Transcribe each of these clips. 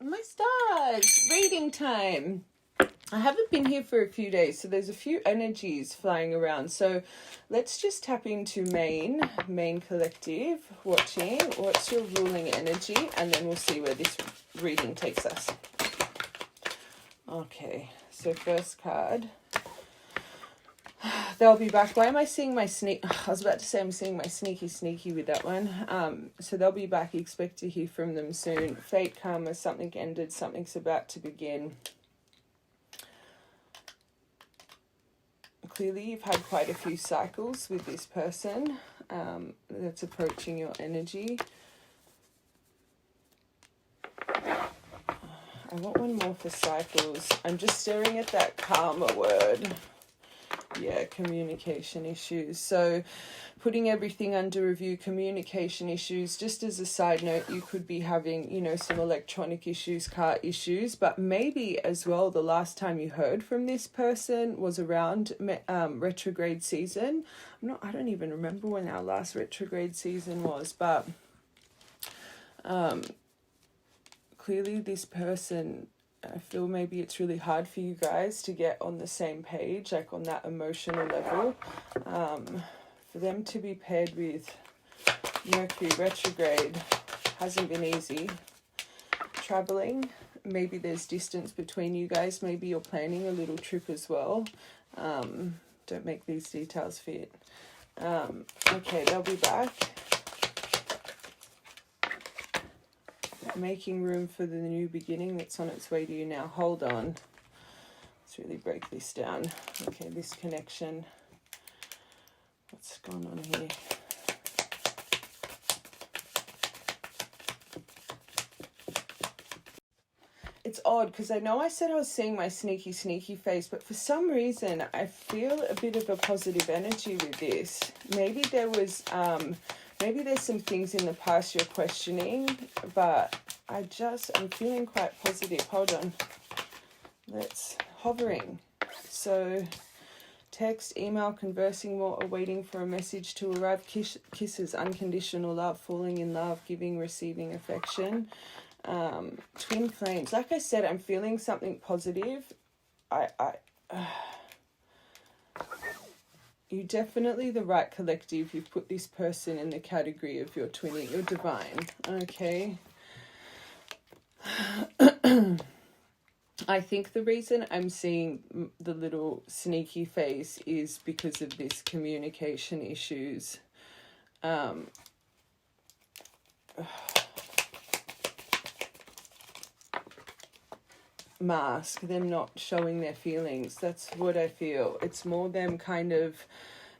My stars, reading time. I haven't been here for a few days, so there's a few energies flying around. So let's just tap into main collective, watching. What's your ruling energy? And then we'll see where this reading takes us. Okay, so first card. They'll be back. Why am I seeing my sneak? I was about to say I'm seeing my sneaky with that one. So they'll be back. Expect to hear from them soon. Fate, karma, something ended, something's about to begin. Clearly you've had quite a few cycles with this person that's approaching your energy. I want one more for cycles. I'm just staring at that karma word. Yeah, communication issues. So putting everything under review, communication issues. Just as a side note, you could be having, you know, some electronic issues, car issues, but maybe as well the last time you heard from this person was around retrograde season. I don't even remember when our last retrograde season was, but clearly this person, I feel maybe it's really hard for you guys to get on the same page, like on that emotional level. For them to be paired with Mercury retrograde hasn't been easy. Traveling, maybe there's distance between you guys. Maybe you're planning a little trip as well. Don't make these details fit. Okay, they'll be back. Making room for the new beginning that's on its way to you now. Hold on. Let's really break this down. Okay, this connection. What's going on here? It's odd because I know I said I was seeing my sneaky face, but for some reason I feel a bit of a positive energy with this. Maybe there was maybe there's some things in the past you're questioning, but I'm feeling quite positive. Hold on. Let's hovering. So text, email, conversing more, or waiting for a message to arrive. Kisses, unconditional love, falling in love, giving, receiving affection. Twin flames. Like I said, I'm feeling something positive. You're definitely the right collective. You've put this person in the category of your twinning. You're divine. Okay. I think the reason I'm seeing the little sneaky face is because of this communication issues. Mask, them not showing their feelings. That's what I feel. It's more them kind of,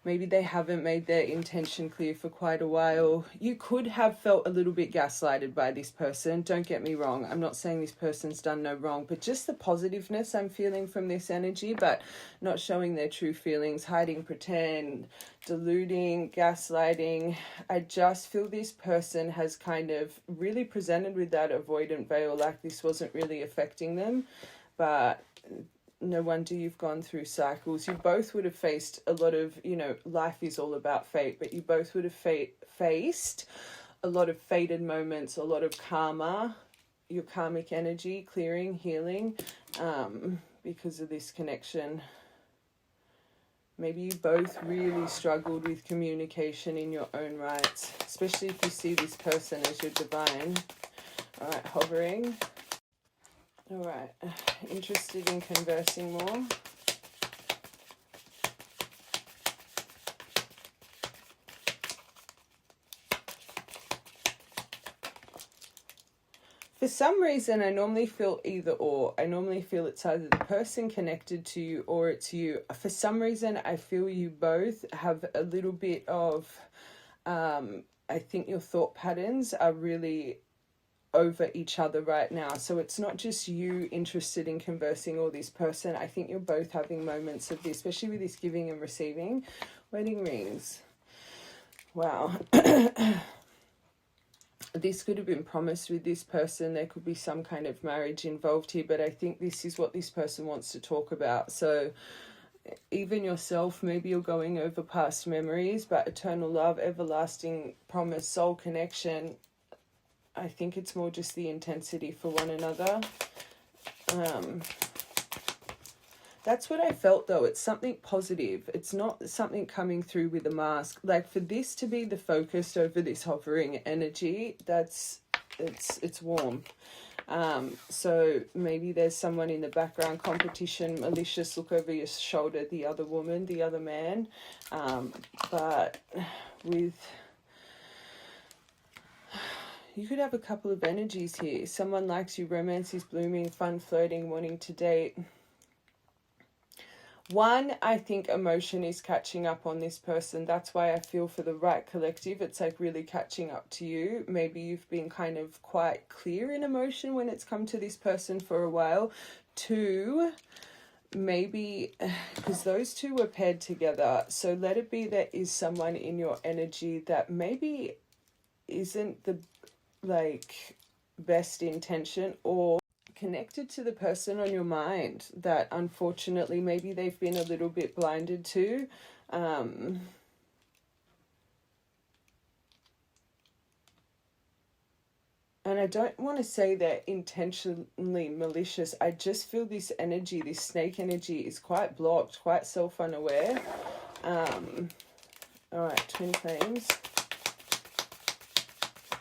maybe they haven't made their intention clear for quite a while. You could have felt a little bit gaslighted by this person. Don't get me wrong. I'm not saying this person's done no wrong, but just the positiveness I'm feeling from this energy, but not showing their true feelings, hiding, pretend, deluding, gaslighting. I just feel this person has kind of really presented with that avoidant veil, like this wasn't really affecting them, but no wonder you've gone through cycles. You both would have faced a lot of, you know, life is all about fate, but you both would have faced a lot of fated moments, a lot of karma, your karmic energy, clearing, healing, because of this connection. Maybe you both really struggled with communication in your own rights, especially if you see this person as your divine. All right, hovering. All right, interested in conversing more. For some reason, I normally feel either or. I normally feel it's either the person connected to you or it's you. For some reason, I feel you both have a little bit of, I think your thought patterns are really over each other right now. So it's not just you interested in conversing or this person. I think you're both having moments of this, especially with this giving and receiving. Wedding rings. Wow. This could have been promised with this person. There could be some kind of marriage involved here, but I think this is what this person wants to talk about. So even yourself, maybe you're going over past memories, but eternal love, everlasting promise, soul connection. I think it's more just the intensity for one another. That's what I felt though. It's something positive. It's not something coming through with a mask. Like for this to be the focus over this hovering energy, it's warm. So maybe there's someone in the background, competition, malicious, look over your shoulder, the other woman, the other man. But with, you could have a couple of energies here. Someone likes you, romance is blooming, fun, flirting, wanting to date. One, I think emotion is catching up on this person. That's why I feel for the right collective, it's like really catching up to you. Maybe you've been kind of quite clear in emotion when it's come to this person for a while. Two, maybe, because those two were paired together. So let it be there is someone in your energy that maybe isn't the best intention, or connected to the person on your mind that unfortunately maybe they've been a little bit blinded to. And I don't want to say they're intentionally malicious. I just feel this energy, this snake energy, is quite blocked, quite self-unaware. All right, twin flames.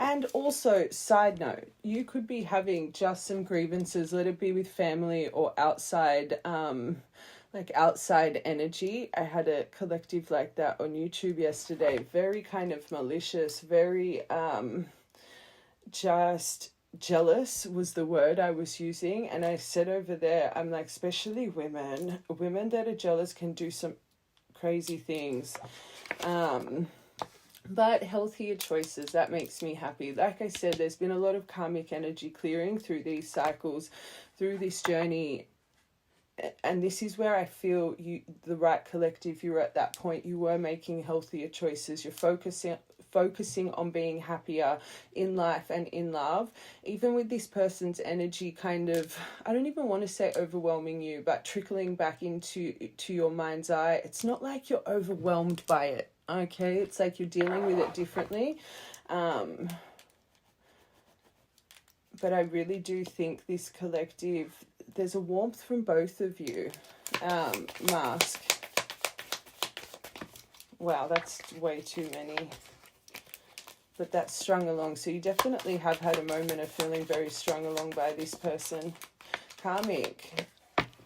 And also, side note, you could be having just some grievances, let it be with family or outside, outside energy. I had a collective like that on YouTube yesterday. Very kind of malicious, very just jealous was the word I was using. And I said over there, I'm like, especially women that are jealous can do some crazy things. But healthier choices, that makes me happy. Like I said, there's been a lot of karmic energy clearing through these cycles, through this journey. And this is where I feel you, the right collective, you're at that point, you were making healthier choices. You're focusing on being happier in life and in love. Even with this person's energy kind of, I don't even want to say overwhelming you, but trickling back into your mind's eye. It's not like you're overwhelmed by it. Okay, it's like you're dealing with it differently. But I really do think this collective, there's a warmth from both of you. Mask. Wow, that's way too many. But that's strung along. So you definitely have had a moment of feeling very strung along by this person. Karmic.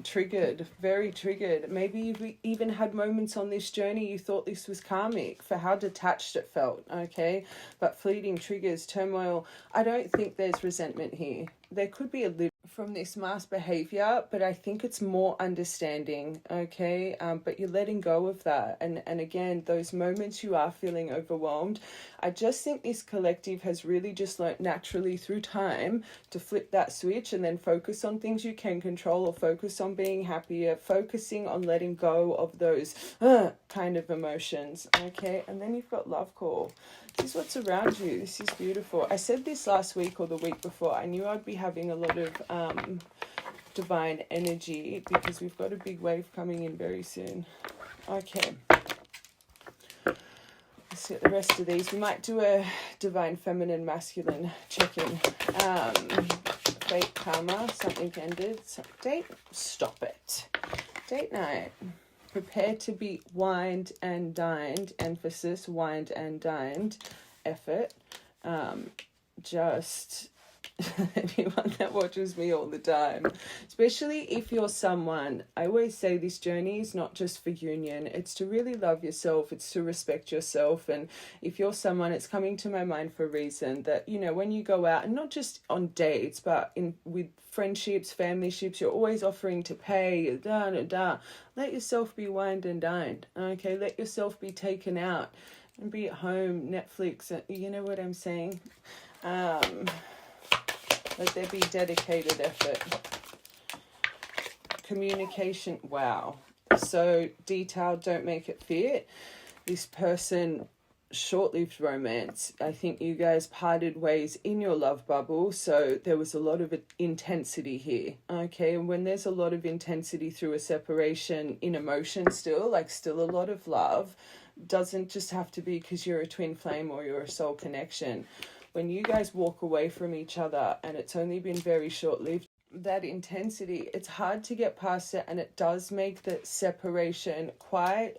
Triggered, very triggered. Maybe you've even had moments on this journey you thought this was karmic for how detached it felt, okay? But fleeting triggers, turmoil. I don't think there's resentment here. There could be a little from this mask behavior, but I think it's more understanding, okay? But you're letting go of that. And again, those moments you are feeling overwhelmed, I just think this collective has really just learnt naturally through time to flip that switch and then focus on things you can control, or focus on being happier, focusing on letting go of those kind of emotions, okay? And then you've got love call. This is what's around you. This is beautiful. I said this last week or the week before. I knew I'd be having a lot of divine energy because we've got a big wave coming in very soon. Okay. Let's get the rest of these. We might do a divine feminine masculine check-in. Fate karma. Something ended. Date. Stop it. Date night. Prepare to be wined and dined. Emphasis, wined and dined. Effort. Just anyone that watches me all the time, especially if you're someone, I always say this journey is not just for union, it's to really love yourself, it's to respect yourself. And if you're someone, it's coming to my mind for a reason that, you know, when you go out, and not just on dates, but with friendships, family ships, you're always offering to pay, let yourself be wined and dined, okay? Let yourself be taken out and be at home, Netflix, you know what I'm saying? Let there be dedicated effort. Communication, wow. So detailed, don't make it fit. This person, short-lived romance. I think you guys parted ways in your love bubble, so there was a lot of intensity here, okay? And when there's a lot of intensity through a separation in emotion still, like still a lot of love, doesn't just have to be because you're a twin flame or you're a soul connection. when you guys walk away from each other and it's only been very short-lived, that intensity, it's hard to get past it, and it does make the separation quite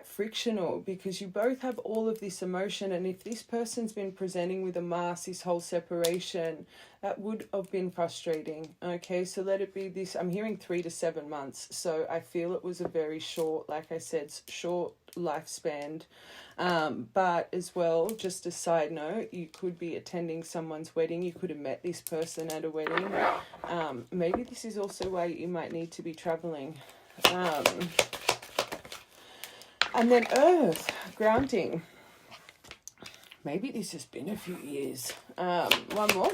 frictional, because you both have all of this emotion, and if this person's been presenting with a mask this whole separation, that would have been frustrating. Okay, so let it be this, I'm hearing 3 to 7 months, so I feel it was a very short, like I said, short lifespan. But as well, just a side note, you could be attending someone's wedding, you could have met this person at a wedding. Maybe this is also why you might need to be traveling. And then Earth, grounding. Maybe this has been a few years. One more.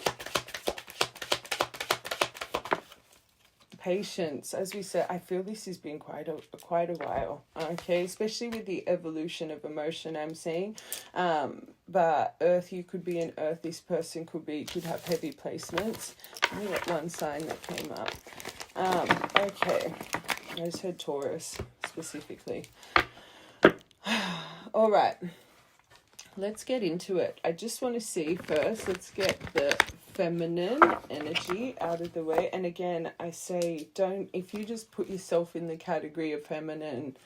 Patience. As we said, I feel this has been quite a while. Okay, especially with the evolution of emotion I'm seeing. But Earth, you could be an Earth. This person could have heavy placements. Let me get one sign that came up. Okay, I just heard Taurus specifically. All right, let's get into it. I just want to see first, let's get the feminine energy out of the way. And again, I say, if you just put yourself in the category of feminine,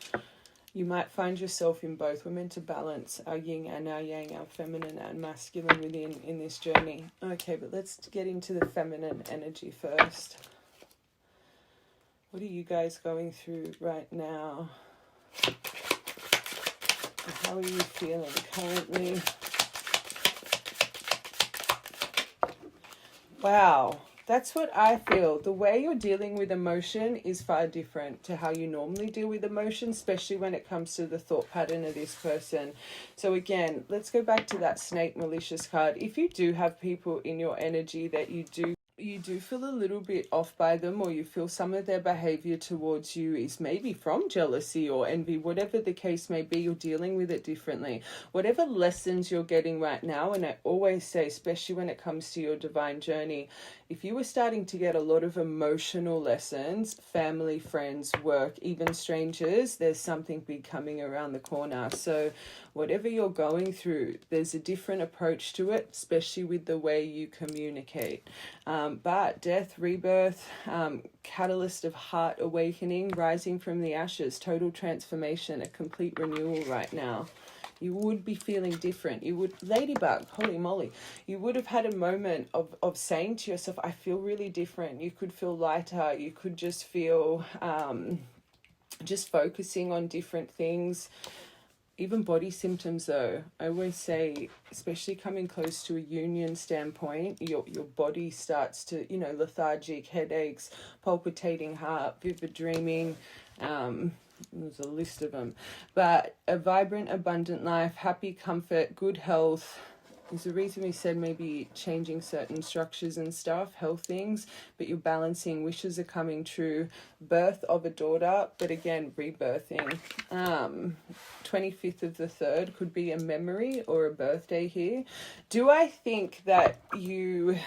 you might find yourself in both. We're meant to balance our yin and our yang, our feminine and masculine within in this journey. Okay, but let's get into the feminine energy first. What are you guys going through right now? How are you feeling currently? Wow, that's what I feel. The way you're dealing with emotion is far different to how you normally deal with emotion, especially when it comes to the thought pattern of this person. So again, let's go back to that snake malicious card. If you do have people in your energy that you do feel a little bit off by them, or you feel some of their behavior towards you is maybe from jealousy or envy, whatever the case may be, you're dealing with it differently. Whatever lessons you're getting right now, and I always say, especially when it comes to your divine journey, if you were starting to get a lot of emotional lessons, family, friends, work, even strangers, there's something big coming around the corner. So whatever you're going through, there's a different approach to it, especially with the way you communicate. But death, rebirth, catalyst of heart awakening, rising from the ashes, total transformation, a complete renewal right now. You would be feeling different. You would, ladybug, holy moly, you would have had a moment of saying to yourself, I feel really different. You could feel lighter. You could just feel just focusing on different things. Even body symptoms though, I always say, especially coming close to a union standpoint, your body starts to, lethargic, headaches, palpitating heart, vivid dreaming, there's a list of them. But a vibrant, abundant life, happy, comfort, good health. There's a reason we said maybe changing certain structures and stuff, health things, but you're balancing, wishes are coming true, birth of a daughter, but again, rebirthing. 25th of the 3rd could be a memory or a birthday here. Do I think that you,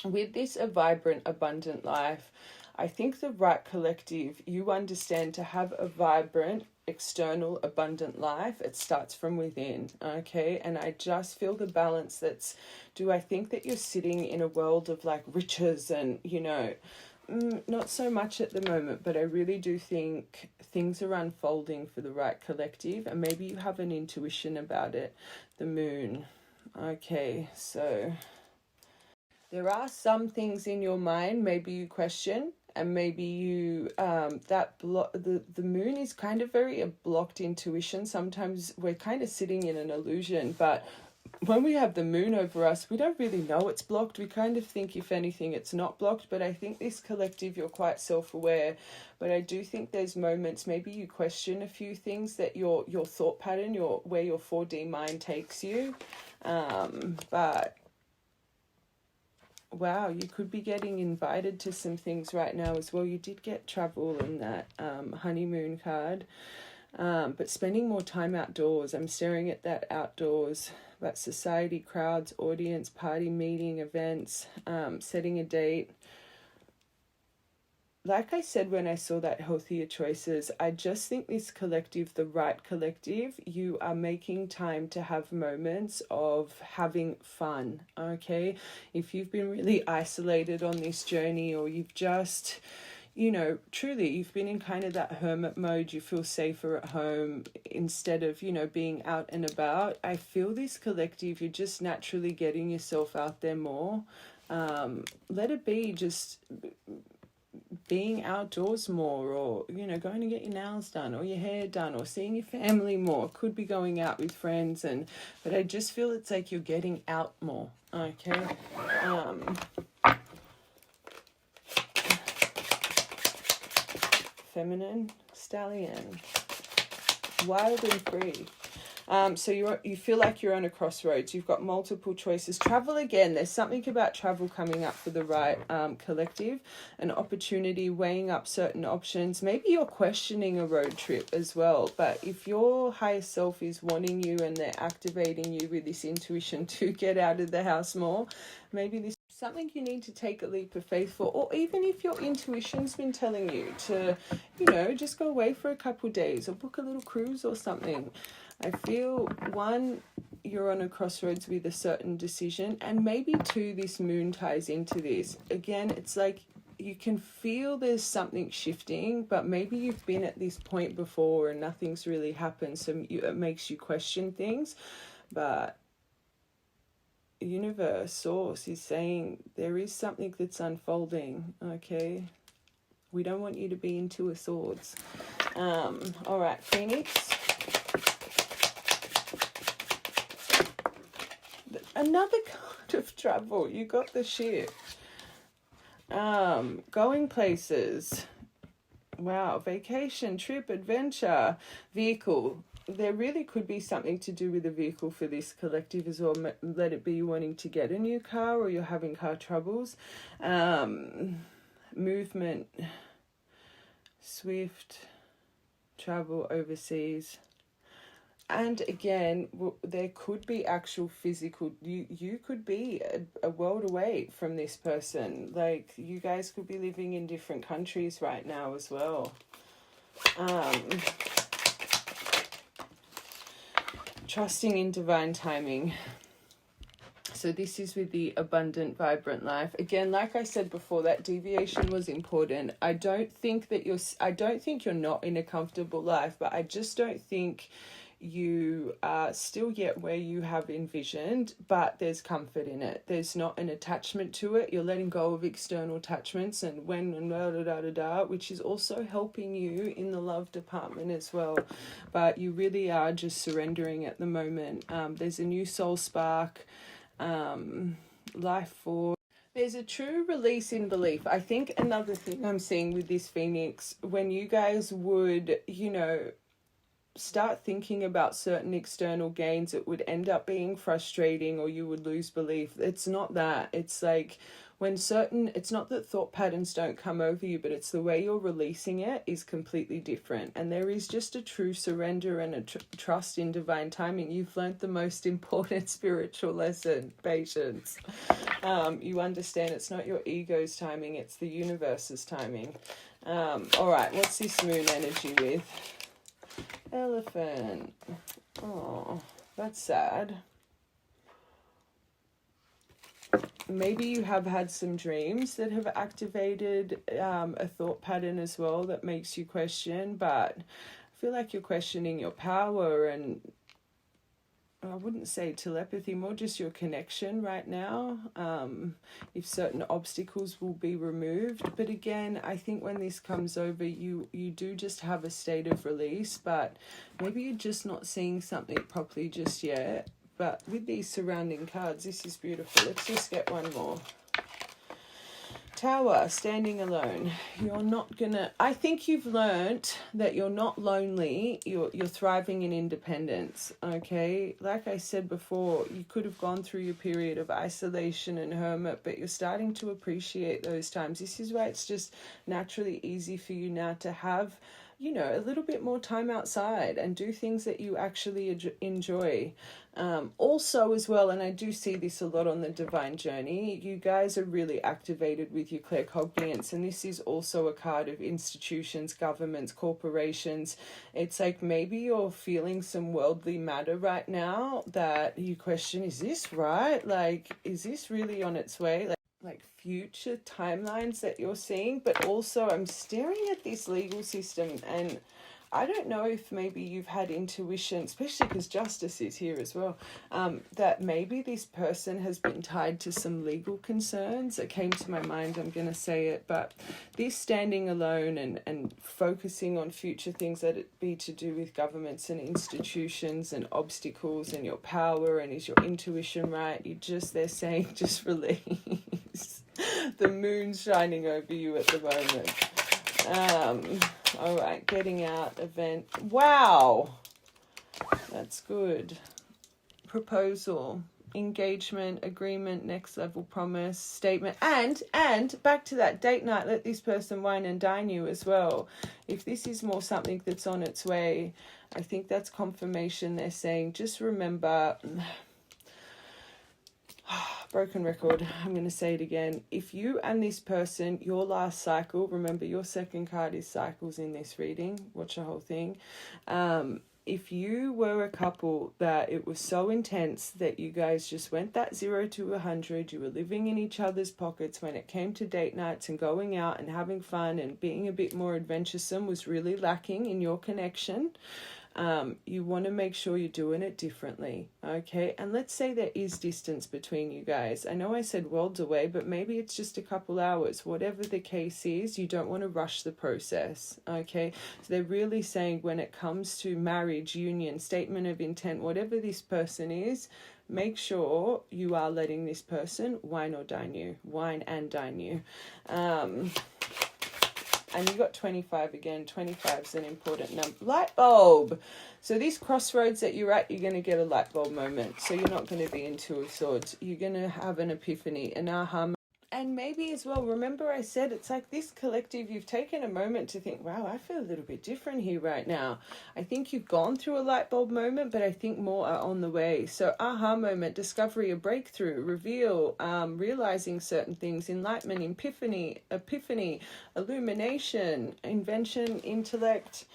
with this a vibrant, abundant life, I think the right collective, you understand, to have a vibrant, external, abundant life, it starts from within, okay? And I just feel the balance do I think that you're sitting in a world of like riches and, not so much at the moment, but I really do think things are unfolding for the right collective, and maybe you have an intuition about it. The moon. Okay, so there are some things in your mind maybe you question, and maybe you the moon is kind of very a blocked intuition. Sometimes we're kind of sitting in an illusion, but when we have the moon over us, we don't really know it's blocked. We kind of think, if anything, it's not blocked. But I think this collective, you're quite self-aware. But I do think there's moments, maybe you question a few things, that your thought pattern, where your 4D mind takes you. But wow, you could be getting invited to some things right now as well. You did get travel in that honeymoon card. But spending more time outdoors. I'm staring at that outdoors. But society, crowds, audience, party, meeting, events, setting a date. like I said when I saw that healthier choices, I just think this collective, the right collective, you are making time to have moments of having fun, okay? If you've been really isolated on this journey, or you've just, you know, truly you've been in kind of that hermit mode, you feel safer at home instead of, you know, being out and about, I feel this collective, you're just naturally getting yourself out there more. Let it be just being outdoors more, or, you know, going to get your nails done or your hair done, or seeing your family more. Could be going out with friends, and but I just feel it's like you're getting out more, okay? Feminine stallion, wild and free. So you feel like you're on a crossroads. You've got multiple choices. Travel again. There's something about travel coming up for the right collective. An opportunity, weighing up certain options. Maybe you're questioning a road trip as well. But if your higher self is wanting you and they're activating you with this intuition to get out of the house more, maybe this is something you need to take a leap of faith for. Or even if your intuition's been telling you to, you know, just go away for a couple of days or book a little cruise or something. I feel, one, you're on a crossroads with a certain decision, and maybe two, this moon ties into this. Again, it's like you can feel there's something shifting, but maybe you've been at this point before and nothing's really happened, so it makes you question things. But universe, source is saying there is something that's unfolding, okay? We don't want you to be in Two of Swords. All right, Phoenix. Another kind of travel. You got the ship. Going places. Wow. Vacation, trip, adventure, vehicle. There really could be something to do with a vehicle for this collective as well. Let it be you wanting to get a new car, or you're having car troubles. Movement. Swift. Travel overseas. And again, there could be actual physical, you could be a world away from this person. Like, you guys could be living in different countries right now as well. Trusting in divine timing. So this is with the abundant, vibrant life. Again, like I said before, that deviation was important. I don't think you're not in a comfortable life, but I just don't think you are still yet where you have envisioned, but there's comfort in it. There's not an attachment to it. You're letting go of external attachments and which is also helping you in the love department as well. But you really are just surrendering at the moment. There's a new soul spark, life force. There's a true release in belief. I think another thing I'm seeing with this Phoenix, when you guys would, you know, start thinking about certain external gains, it would end up being frustrating, or you would lose belief. It's not that. It's like it's not that thought patterns don't come over you, but it's the way you're releasing it is completely different. And there is just a true surrender and a trust in divine timing. You've learned the most important spiritual lesson, patience. You understand it's not your ego's timing, it's the universe's timing. All right, what's this moon energy with? Elephant. Oh, that's sad. Maybe you have had some dreams that have activated a thought pattern as well that makes you question, but I feel like you're questioning your power and I wouldn't say telepathy, more just your connection right now. If certain obstacles will be removed. But again, I think when this comes over, you do just have a state of release, but maybe you're just not seeing something properly just yet. But with these surrounding cards, this is beautiful. Let's just get one more. Tower, standing alone. You're not gonna, I think you've learnt that you're not lonely, you're thriving in independence, okay? Like I said before, you could have gone through your period of isolation and hermit, but you're starting to appreciate those times. This is why it's just naturally easy for you now to have you know, a little bit more time outside and do things that you actually enjoy. Also as well, and I do see this a lot on the divine journey, you guys are really activated with your claircognizance, and this is also a card of institutions, governments, corporations. It's like maybe you're feeling some worldly matter right now that you question, is this right? Like, is this really on its way? Like future timelines that you're seeing, but also I'm staring at this legal system, and I don't know if maybe you've had intuition, especially because justice is here as well, that maybe this person has been tied to some legal concerns. It came to my mind, I'm going to say it, but this standing alone and focusing on future things that it be to do with governments and institutions and obstacles and your power, and is your intuition right? They're saying just release. The moon's shining over you at the moment. All right, getting out, event. Wow, that's good. Proposal, engagement, agreement, next level promise, statement, and back to that date night. Let this person wine and dine you as well. If this is more something that's on its way, I think that's confirmation. They're saying just remember. Broken record, I'm going to say it again. If you and this person, your last cycle, remember your second card is cycles in this reading, watch the whole thing. If you were a couple that it was so intense that you guys just went that 0 to 100, you were living in each other's pockets when it came to date nights and going out and having fun and being a bit more adventuresome was really lacking in your connection. You want to make sure you're doing it differently, okay? And let's say there is distance between you guys. I know I said worlds away, but maybe it's just a couple hours. Whatever the case is, you don't want to rush the process, okay? So they're really saying when it comes to marriage, union, statement of intent, whatever this person is, make sure you are letting this person wine and dine you. And you got 25 again. 25 is an important number. Light bulb. So these crossroads that you're at, you're going to get a light bulb moment. So you're not going to be in Two of Swords. You're going to have an epiphany, an aha moment. And maybe as well, remember I said it's like this collective, you've taken a moment to think, wow, I feel a little bit different here right now. I think you've gone through a light bulb moment, but I think more are on the way. So aha moment, discovery, a breakthrough, reveal, realizing certain things, enlightenment, epiphany, illumination, invention, intellect,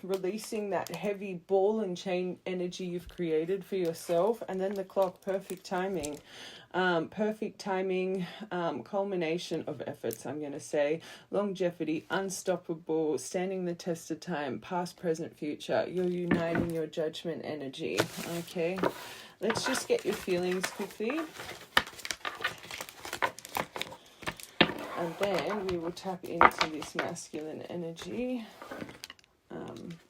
releasing that heavy ball and chain energy you've created for yourself. And then the clock, perfect timing. Culmination of efforts, I'm going to say, longevity, unstoppable, standing the test of time, past, present, future. You're uniting your judgment energy. Okay, let's just get your feelings quickly. And then we will tap into this masculine energy.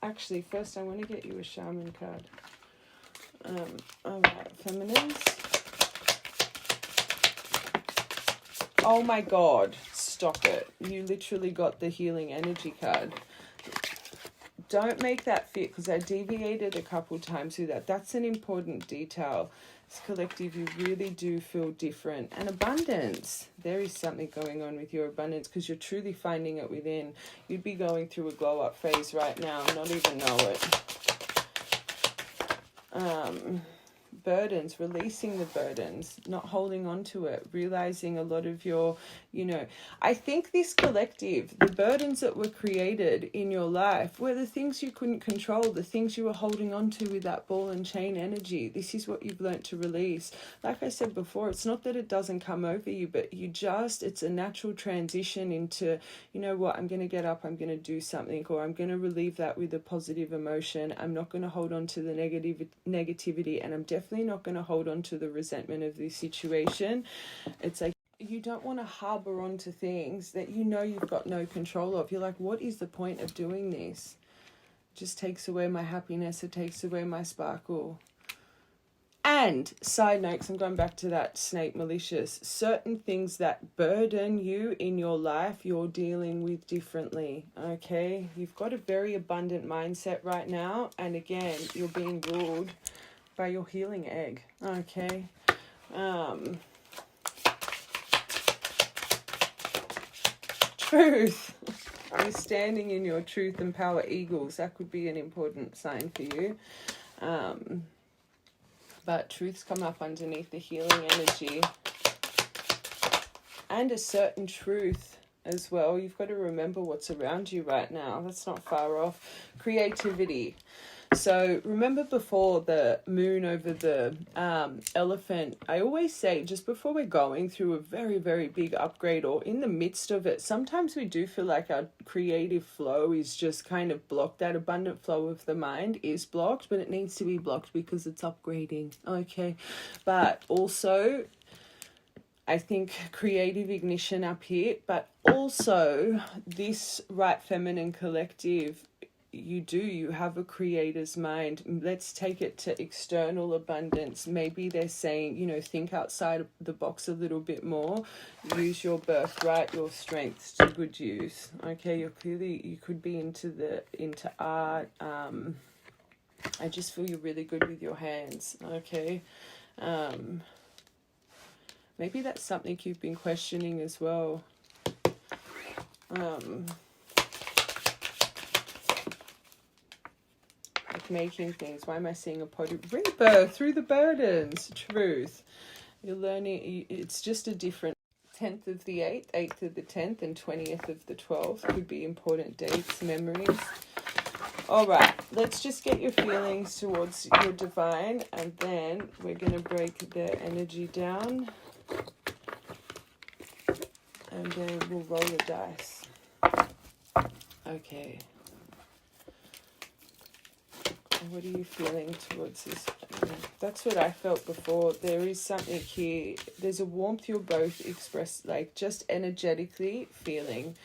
Actually, first I want to get you a shaman card. All right, feminines. Oh my God, stop it. You literally got the healing energy card. Don't make that fit, because I deviated a couple times with that. That's an important detail. This collective, you really do feel different. And abundance. There is something going on with your abundance because you're truly finding it within. You'd be going through a glow up phase right now, not even know it. Burdens, releasing the burdens, not holding on to it, realizing a lot of your, I think this collective, the burdens that were created in your life were the things you couldn't control, the things you were holding on to with that ball and chain energy. This is what you've learned to release. Like I said before, it's not that it doesn't come over you, but it's a natural transition into, you know what, I'm going to get up, I'm going to do something, or I'm going to relieve that with a positive emotion. I'm not going to hold on to the negativity, and I'm definitely not going to hold on to the resentment of this situation. It's like you don't want to harbor onto things that you know you've got no control of. You're like, what is the point of doing this? It just takes away my happiness. It takes away my sparkle. And side notes, I'm going back to that snake malicious. Certain things that burden you in your life, you're dealing with differently, okay? You've got a very abundant mindset right now. And again, you're being ruled by your healing egg, okay? Truth. You're standing in your truth and power, Eagles. That could be an important sign for you. But truth's come up underneath the healing energy. And a certain truth as well. You've got to remember what's around you right now. That's not far off. Creativity. So remember before the moon over the elephant, I always say just before we're going through a very, very big upgrade or in the midst of it, sometimes we do feel like our creative flow is just kind of blocked. That abundant flow of the mind is blocked, but it needs to be blocked because it's upgrading. Okay. But also, I think creative ignition up here, but also this right feminine collective, you have a creator's mind. Let's take it to external abundance. Maybe they're saying, think outside of the box a little bit more. Use your birthright, your strengths to good use. Okay, you could be into art. I just feel you're really good with your hands. Okay. Maybe that's something you've been questioning as well. Like making things. Why am I seeing a pottery? Rebirth through the burdens. Truth. You're learning. It's just a different 10th of the 8th, 8th of the 10th, and 20th of the 12th. Could be important dates, memories. All right, let's just get your feelings towards your divine, and then we're going to break their energy down. And then we'll roll the dice. Okay. What are you feeling towards this? That's what I felt before. There is something here. There's a warmth you're both expressed, like just energetically feeling.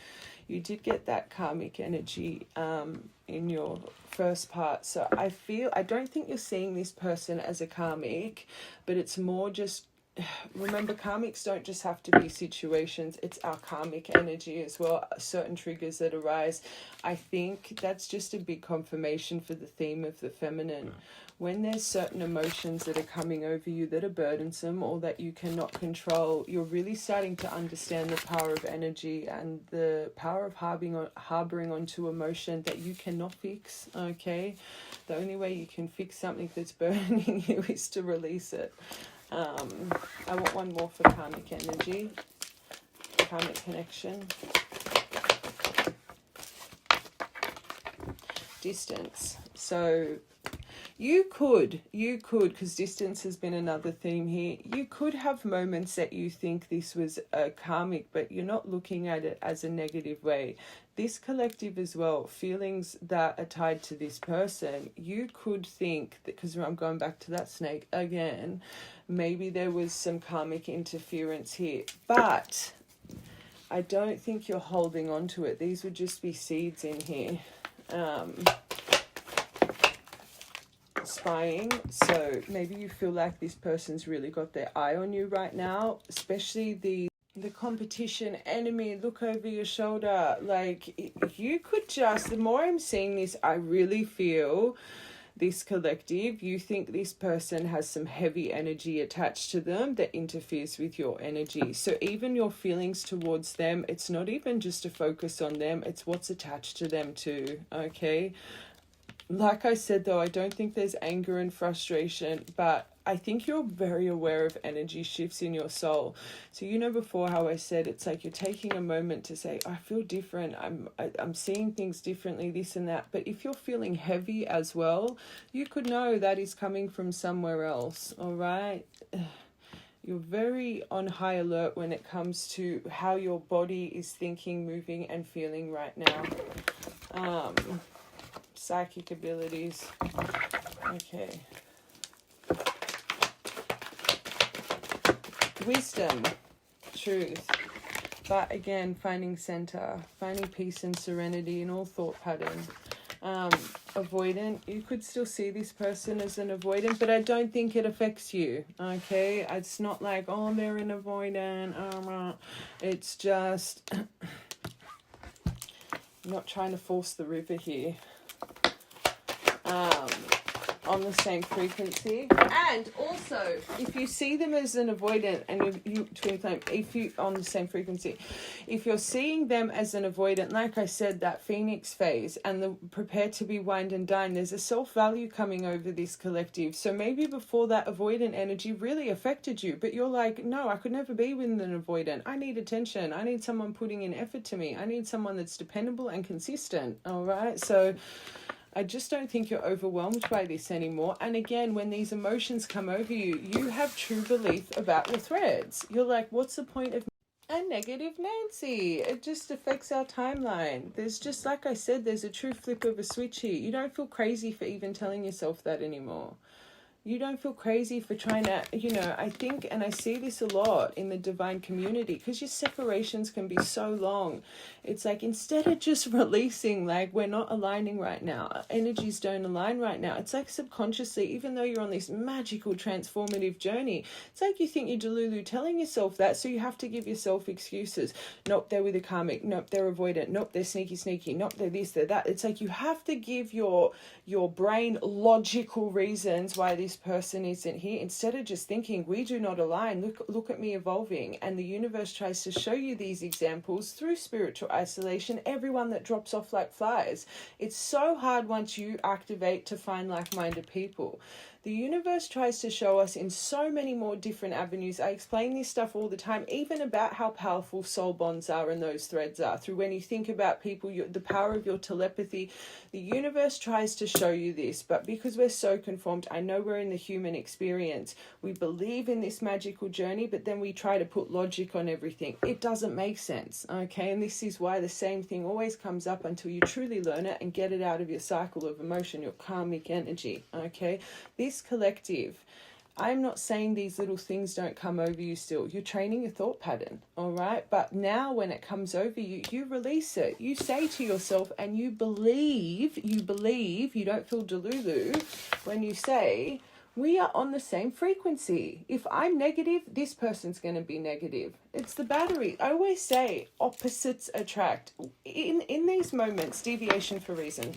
You did get that karmic energy in your first part. So I don't think you're seeing this person as a karmic, but it's more just, remember, karmics don't just have to be situations. It's our karmic energy as well, certain triggers that arise. I think that's just a big confirmation for the theme of the feminine. When there's certain emotions that are coming over you that are burdensome or that you cannot control, you're really starting to understand the power of energy and the power of harboring onto emotion that you cannot fix. Okay, the only way you can fix something that's burdening you is to release it. I want one more for karmic energy, karmic connection. Distance. So you could, because distance has been another theme here. You could have moments that you think this was a karmic, but you're not looking at it as a negative way. This collective as well, feelings that are tied to this person, you could think that, because I'm going back to that snake again, maybe there was some karmic interference here, but I don't think you're holding on to it. These would just be seeds in here. Spying, so maybe you feel like this person's really got their eye on you right now, especially the competition, enemy, look over your shoulder. Like, you could just, the more I'm seeing this, I really feel this collective, you think this person has some heavy energy attached to them that interferes with your energy. So even your feelings towards them, it's not even just a focus on them, it's what's attached to them too. Okay, like I said though, I don't think there's anger and frustration, but I think you're very aware of energy shifts in your soul. So before how I said it's like you're taking a moment to say, I feel different, I'm seeing things differently, this and that. But if you're feeling heavy as well, you could know that is coming from somewhere else. All right, you're very on high alert when it comes to how your body is thinking, moving and feeling right now. Psychic abilities. Okay. Wisdom, truth, but again, finding center, finding peace and serenity in all thought patterns. Avoidant, you could still see this person as an avoidant, but I don't think it affects you. Okay, it's not like, oh, they're an avoidant. It's just not trying to force the river here. on the same frequency. And also, if you see them as an avoidant and you twin flame, if you on the same frequency, if you're seeing them as an avoidant, like I said, that Phoenix phase and the prepare to be wined and dined, there's a self-value coming over this collective. So maybe before that avoidant energy really affected you, but you're like, no, I could never be with an avoidant. I need attention. I need someone putting in effort to me. I need someone that's dependable and consistent. All right. So I just don't think you're overwhelmed by this anymore. And again, when these emotions come over you, you have true belief about your threads. You're like, what's the point of a negative Nancy? It just affects our timeline. There's just, like I said, there's a true flip of a switch here. You don't feel crazy for even telling yourself that anymore. You don't feel crazy for trying to, I think, and I see this a lot in the divine community, because your separations can be so long. It's like, instead of just releasing, like, we're not aligning right now, energies don't align right now, it's like subconsciously, even though you're on this magical transformative journey, it's like you think you're delulu telling yourself that, so you have to give yourself excuses. Nope, they're with a karmic. Nope, they're avoidant. Nope, they're sneaky. Nope, they're this, they're that. It's like you have to give your brain logical reasons why this person isn't here, instead of just thinking, we do not align, look at me evolving. And the universe tries to show you these examples through spiritual isolation, everyone that drops off like flies. It's so hard once you activate to find like-minded people. The universe tries to show us in so many more different avenues. I explain this stuff all the time, even about how powerful soul bonds are and those threads are. Through when you think about people, the power of your telepathy, the universe tries to show you this. But because we're so conformed, I know we're in the human experience. We believe in this magical journey, but then we try to put logic on everything. It doesn't make sense, okay? And this is why the same thing always comes up until you truly learn it and get it out of your cycle of emotion, your karmic energy, okay? This collective, I'm not saying these little things don't come over you still. You're training your thought pattern, all right? But now when it comes over you, you release it. You say to yourself, and you believe, you don't feel delulu when you say, we are on the same frequency. If I'm negative, this person's going to be negative. It's the battery. I always say opposites attract. In these moments, deviation for reason.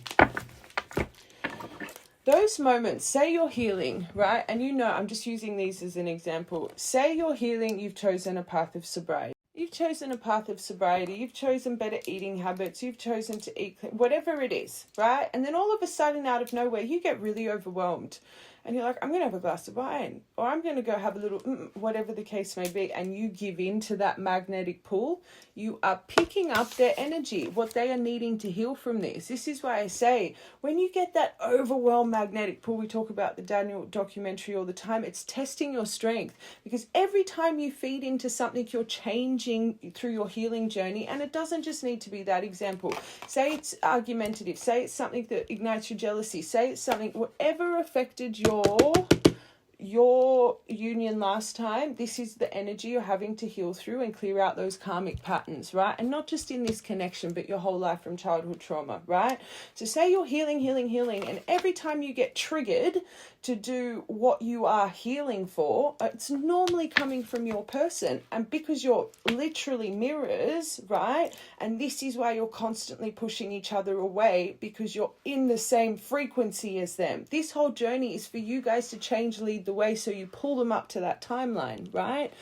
Those moments, say you're healing, right? And I'm just using these as an example. Say you're healing, you've chosen a path of sobriety. You've chosen a path of sobriety. You've chosen better eating habits. You've chosen to eat, whatever it is, right? And then all of a sudden, out of nowhere, you get really overwhelmed. And you're like, I'm going to have a glass of wine, or I'm going to go have a little, whatever the case may be. And you give in to that magnetic pull. You are picking up their energy, what they are needing to heal from this. This is why I say, when you get that overwhelmed magnetic pull, we talk about the Daniel documentary all the time, it's testing your strength. Because every time you feed into something, you're changing through your healing journey. And it doesn't just need to be that example. Say it's argumentative. Say it's something that ignites your jealousy. Say it's something, whatever affected your union last time, this is the energy you're having to heal through and clear out those karmic patterns, right? And not just in this connection, but your whole life from childhood trauma, right? So say you're healing, and every time you get triggered to do what you are healing for, it's normally coming from your person. And because you're literally mirrors, right? And this is why you're constantly pushing each other away, because you're in the same frequency as them. This whole journey is for you guys to change, lead the way, so you pull them up to that timeline, right?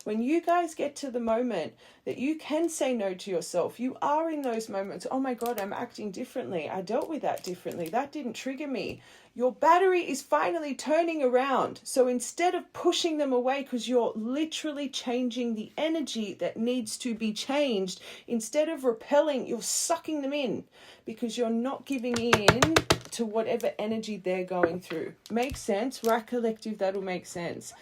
When you guys get to the moment that you can say no to yourself, you are in those moments, oh my God, I'm acting differently. I dealt with that differently. That didn't trigger me. Your battery is finally turning around. So instead of pushing them away, because you're literally changing the energy that needs to be changed, instead of repelling, you're sucking them in, because you're not giving in to whatever energy they're going through. Makes sense? Right, collective, that'll make sense.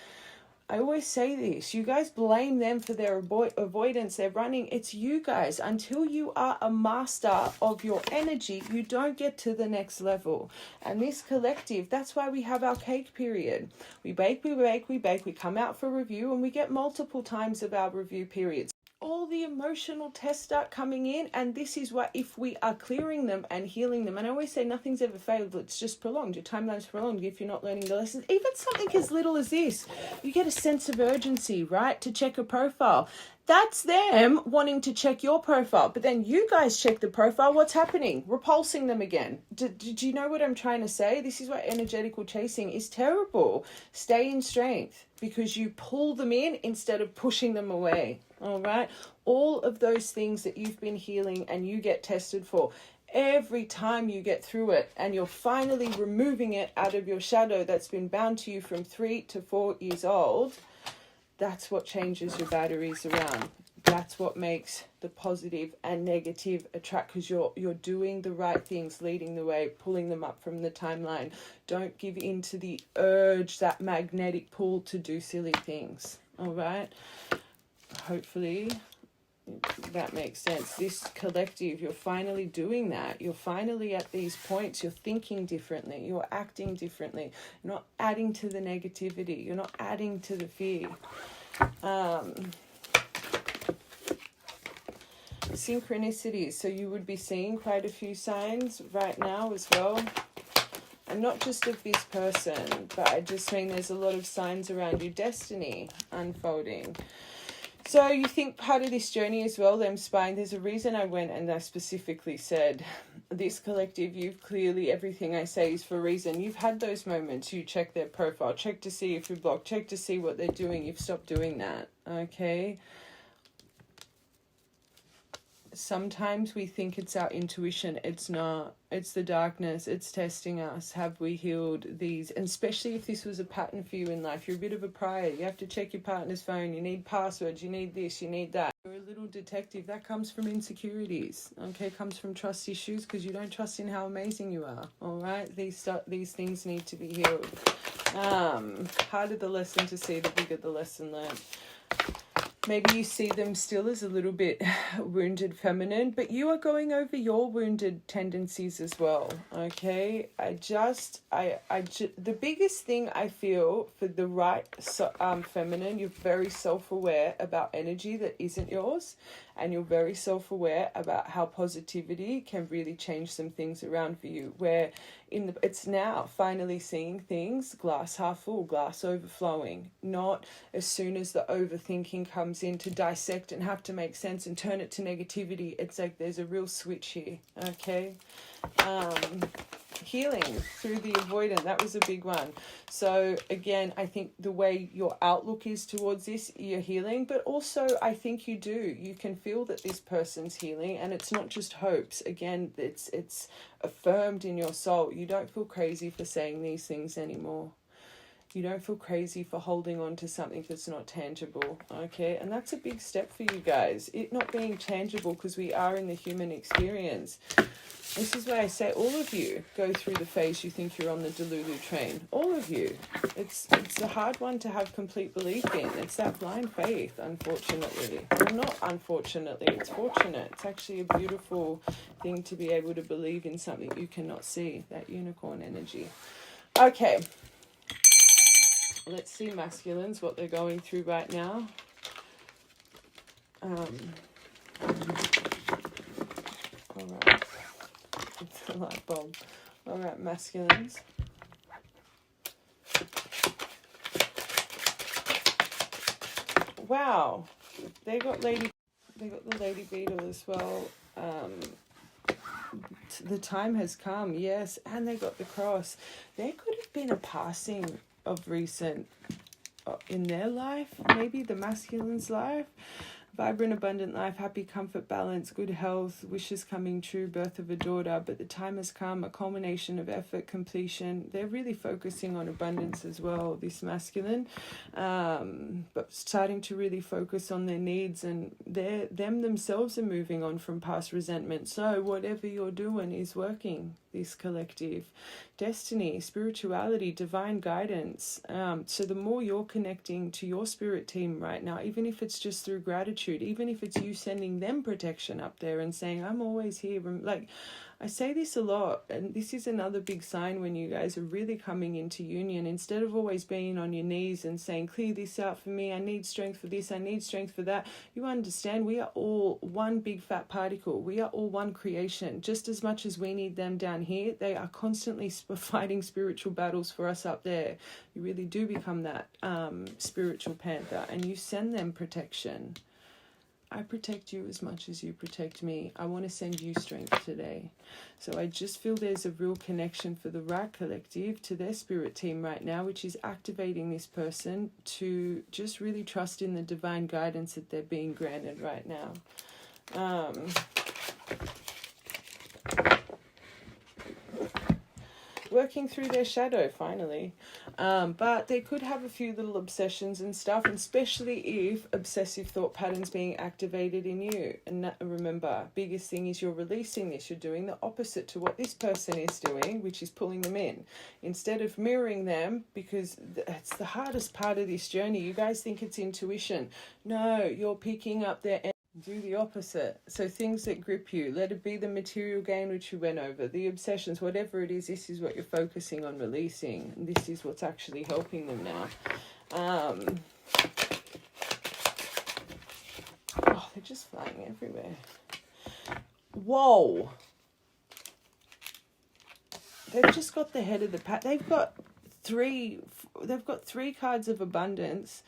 I always say this, you guys blame them for their avoidance, they're running. It's you guys. Until you are a master of your energy, you don't get to the next level. And this collective, that's why we have our cake period. We bake, we come out for review, and we get multiple times of our review periods. all the emotional tests start coming in. And this is why, if we are clearing them and healing them, and I always say nothing's ever failed, it's just prolonged. Your timeline's prolonged if you're not learning the lessons. Even something as little as this, you get a sense of urgency, right, to check a profile. That's them wanting to check your profile, but then you guys check the profile. What's happening? Repulsing them again. Do you know what I'm trying to say? This is why energetical chasing is terrible. Stay in strength, because you pull them in instead of pushing them away. All right? All of those things that you've been healing and you get tested for, every time you get through it and you're finally removing it out of your shadow that's been bound to you from 3 to 4 years old, that's what changes your batteries around. That's what makes the positive and negative attract, because you're doing the right things, leading the way, pulling them up from the timeline. Don't give in to the urge, that magnetic pull to do silly things. All right? Hopefully that makes sense. This collective, you're finally doing that. You're finally at these points. You're thinking differently. You're acting differently. You're not adding to the negativity. You're not adding to the fear. Synchronicities. So you would be seeing quite a few signs right now as well. And not just of this person, but I just mean there's a lot of signs around your destiny unfolding. So you think part of this journey as well, them spying, there's a reason I went and I specifically said, this collective, you've clearly, everything I say is for a reason. You've had those moments, you check their profile, check to see if you're blocked, check to see what they're doing. You've stopped doing that, okay? Sometimes we think it's our intuition. It's not. It's the darkness. It's testing us. Have we healed these? And especially if this was a pattern for you in life. You're a bit of a pariah. You have to check your partner's phone. You need passwords. You need this. You need that. You're a little detective. That comes from insecurities. Okay, comes from trust issues because you don't trust in how amazing you are. All right, these things need to be healed. Harder the lesson to see, the bigger the lesson learned. Maybe you see them still as a little bit wounded feminine, but you are going over your wounded tendencies as well, okay? The biggest thing I feel for the right feminine, you're very self-aware about energy that isn't yours, and you're very self-aware about how positivity can really change some things around for you, where it's now finally seeing things glass half full, glass overflowing, not as soon as the overthinking comes in to dissect and have to make sense and turn it to negativity. It's like there's a real switch here, okay? Healing through the avoidant, that was a big one. So again, I think the way your outlook is towards this, you're healing, but also I think you can feel that this person's healing, and it's not just hopes. Again, it's affirmed in your soul. You don't feel crazy for saying these things anymore. You don't feel crazy for holding on to something that's not tangible, okay? And that's a big step for you guys. It not being tangible, because we are in the human experience. This is why I say all of you go through the phase you think you're on the Delulu train. All of you. It's a hard one to have complete belief in. It's that blind faith, unfortunately. Well, not unfortunately, it's fortunate. It's actually a beautiful thing to be able to believe in something you cannot see, that unicorn energy. Okay. Let's see masculines, what they're going through right now. All right. It's a light bulb. All right, masculines. Wow. They got the Lady Beetle as well. The time has come, yes, and they got the cross. There could have been a passing of recent in their life, maybe the masculine's life. Vibrant, abundant life, happy, comfort, balance, good health, wishes coming true, birth of a daughter. But the time has come, a culmination of effort, completion. They're really focusing on abundance as well, this masculine. But starting to really focus on their needs, and them themselves are moving on from past resentment. So whatever you're doing is working, this collective. Destiny, spirituality, divine guidance. So the more you're connecting to your spirit team right now, even if it's just through gratitude, even if it's you sending them protection up there and saying, I'm always here. Like, I say this a lot, and this is another big sign when you guys are really coming into union. Instead of always being on your knees and saying, clear this out for me, I need strength for this, I need strength for that, you understand we are all one big fat particle. We are all one creation. Just as much as we need them down here, they are constantly fighting spiritual battles for us up there. You really do become that spiritual panther, and you send them protection. I protect you as much as you protect me. I want to send you strength today. So I just feel there's a real connection for the right collective to their spirit team right now, which is activating this person to just really trust in the divine guidance that they're being granted right now. Working through their shadow finally, but they could have a few little obsessions and stuff, and especially if obsessive thought patterns being activated in you. And remember, biggest thing is you're releasing this. You're doing the opposite to what this person is doing, which is pulling them in instead of mirroring them, because it's the hardest part of this journey. You guys think it's intuition. No, you're picking up their. Do the opposite. So things that grip you, let it be the material gain which you went over, the obsessions, whatever it is, this is what you're focusing on releasing. And this is what's actually helping them now. Oh, they're just flying everywhere. Whoa. They've just got the head of the pack. They've got three cards of abundance.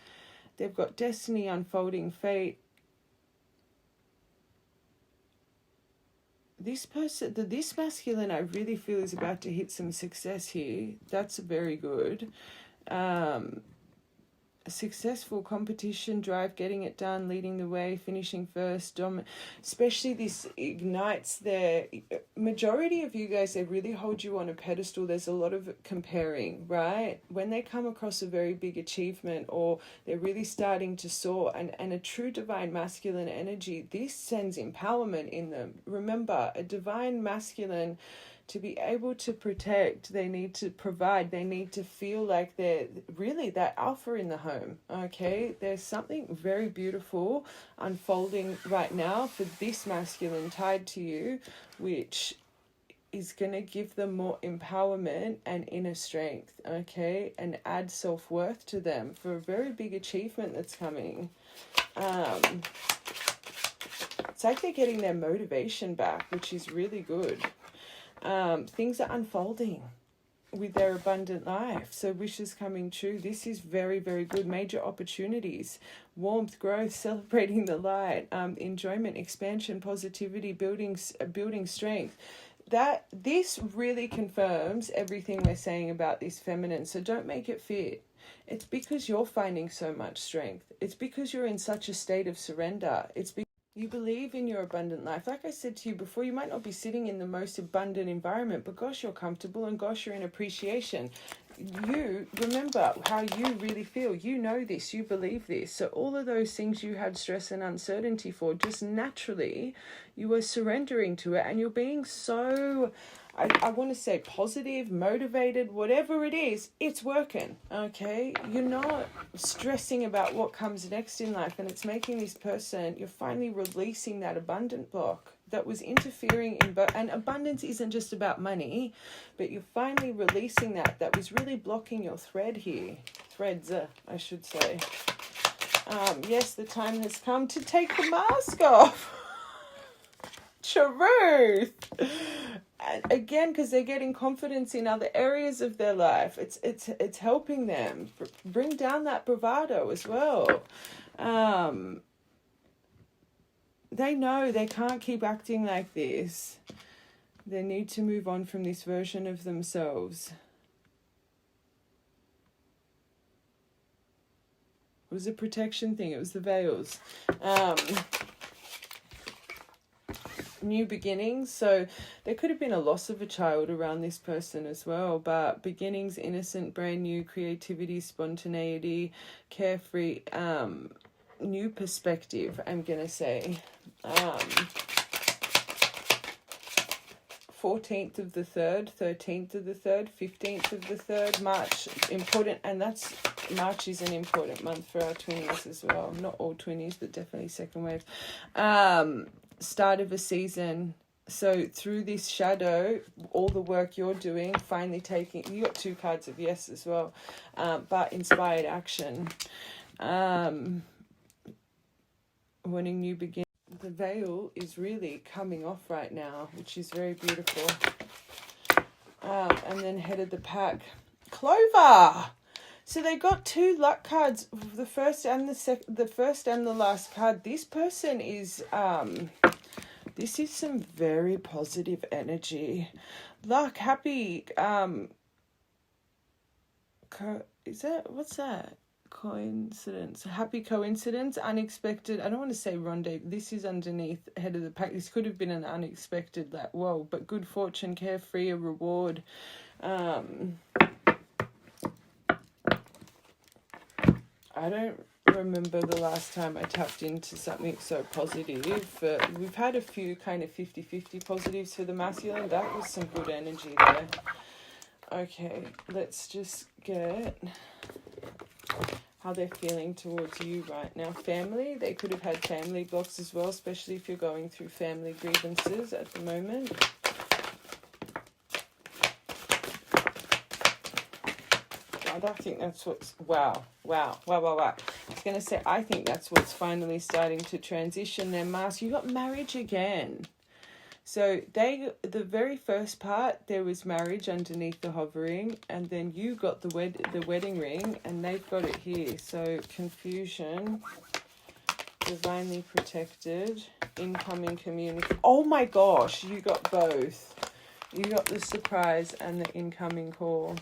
They've got destiny, unfolding fate. This masculine, I really feel, is about to hit some success here. That's very good. A successful competition, drive, getting it done, leading the way, finishing first. Especially this ignites their... Majority of you guys, they really hold you on a pedestal. There's a lot of comparing, right? When they come across a very big achievement, or they're really starting to soar, and a true divine masculine energy, this sends empowerment in them. Remember, a divine masculine, to be able to protect, they need to provide, they need to feel like they're really that alpha in the home, okay? There's something very beautiful unfolding right now for this masculine tied to you, which is going to give them more empowerment and inner strength, okay? And add self-worth to them for a very big achievement that's coming. It's like they're getting their motivation back, which is really good. Things are unfolding with their abundant life. So wishes coming true. This is very, very good. Major opportunities, warmth, growth, celebrating the light, enjoyment, expansion, positivity, building strength. This really confirms everything we're saying about this feminine. So don't make it fit. It's because you're finding so much strength. It's because you're in such a state of surrender. It's because you believe in your abundant life. Like I said to you before, you might not be sitting in the most abundant environment, but gosh, you're comfortable, and gosh, you're in appreciation. You remember how you really feel. You know this. You believe this. So all of those things you had stress and uncertainty for, just naturally, you are surrendering to it, and you're being so... I want to say positive, motivated, whatever it is, it's working, okay? You're not stressing about what comes next in life, and it's making this person, you're finally releasing that abundant block that was interfering in, and abundance isn't just about money, but you're finally releasing that was really blocking your thread here. Threads, I should say. Yes, the time has come to take the mask off. Truth. Again, because they're getting confidence in other areas of their life. It's helping them bring down that bravado as well. They know they can't keep acting like this. They need to move on from this version of themselves. It was a protection thing. It was the veils. New beginnings. So there could have been a loss of a child around this person as well, but beginnings, innocent, brand new, creativity, spontaneity, carefree, new perspective, I'm gonna say. 14th of the 3rd, 13th of the 3rd, 15th of the 3rd, March, important, and March is an important month for our twinnies as well. Not all twinnies, but definitely second wave. Start of a season, So through this shadow, all the work you're doing, finally taking, you got 2 cards of yes as well, but inspired action, wanting new beginnings. The veil is really coming off right now, which is very beautiful. And then head of the pack, Clover. So they got 2 luck cards, the first and the first and the last card. This person is this is some very positive energy. Luck, happy, is that, what's that? Coincidence, happy coincidence, unexpected. I don't want to say rendezvous. This is underneath head of the pack. This could have been an unexpected, like, whoa, but good fortune, carefree, a reward. I don't remember the last time I tapped into something so positive, but we've had a few kind of 50-50 positives for the masculine. That was some good energy there. Okay, let's just get how they're feeling towards you right now. Family, they could have had family blocks as well, especially if you're going through family grievances at the moment. I think that's what's, wow. I was going to say, I think that's what's finally starting to transition there, Mars. You got marriage again. So the very first part, there was marriage underneath the hovering, and then you got the wedding ring, and they've got it here. So confusion, divinely protected, incoming community. Oh my gosh, you got both. You got the surprise and the incoming call.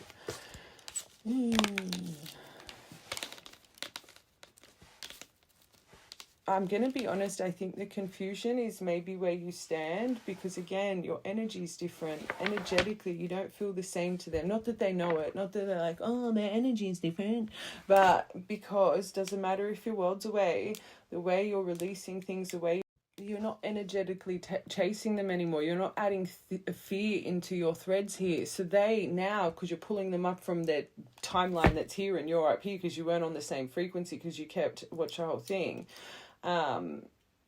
I'm going to be honest, I think the confusion is maybe where you stand, because again, your energy is different. Energetically, you don't feel the same to them. Not that they know it, not that they're like, oh, their energy is different, but because doesn't matter if your world's away, the way you're releasing things away, you're not energetically chasing them anymore. You're not adding fear into your threads here. So they now, because you're pulling them up from their timeline that's here and you're up here because you weren't on the same frequency, because you kept, watch the whole thing,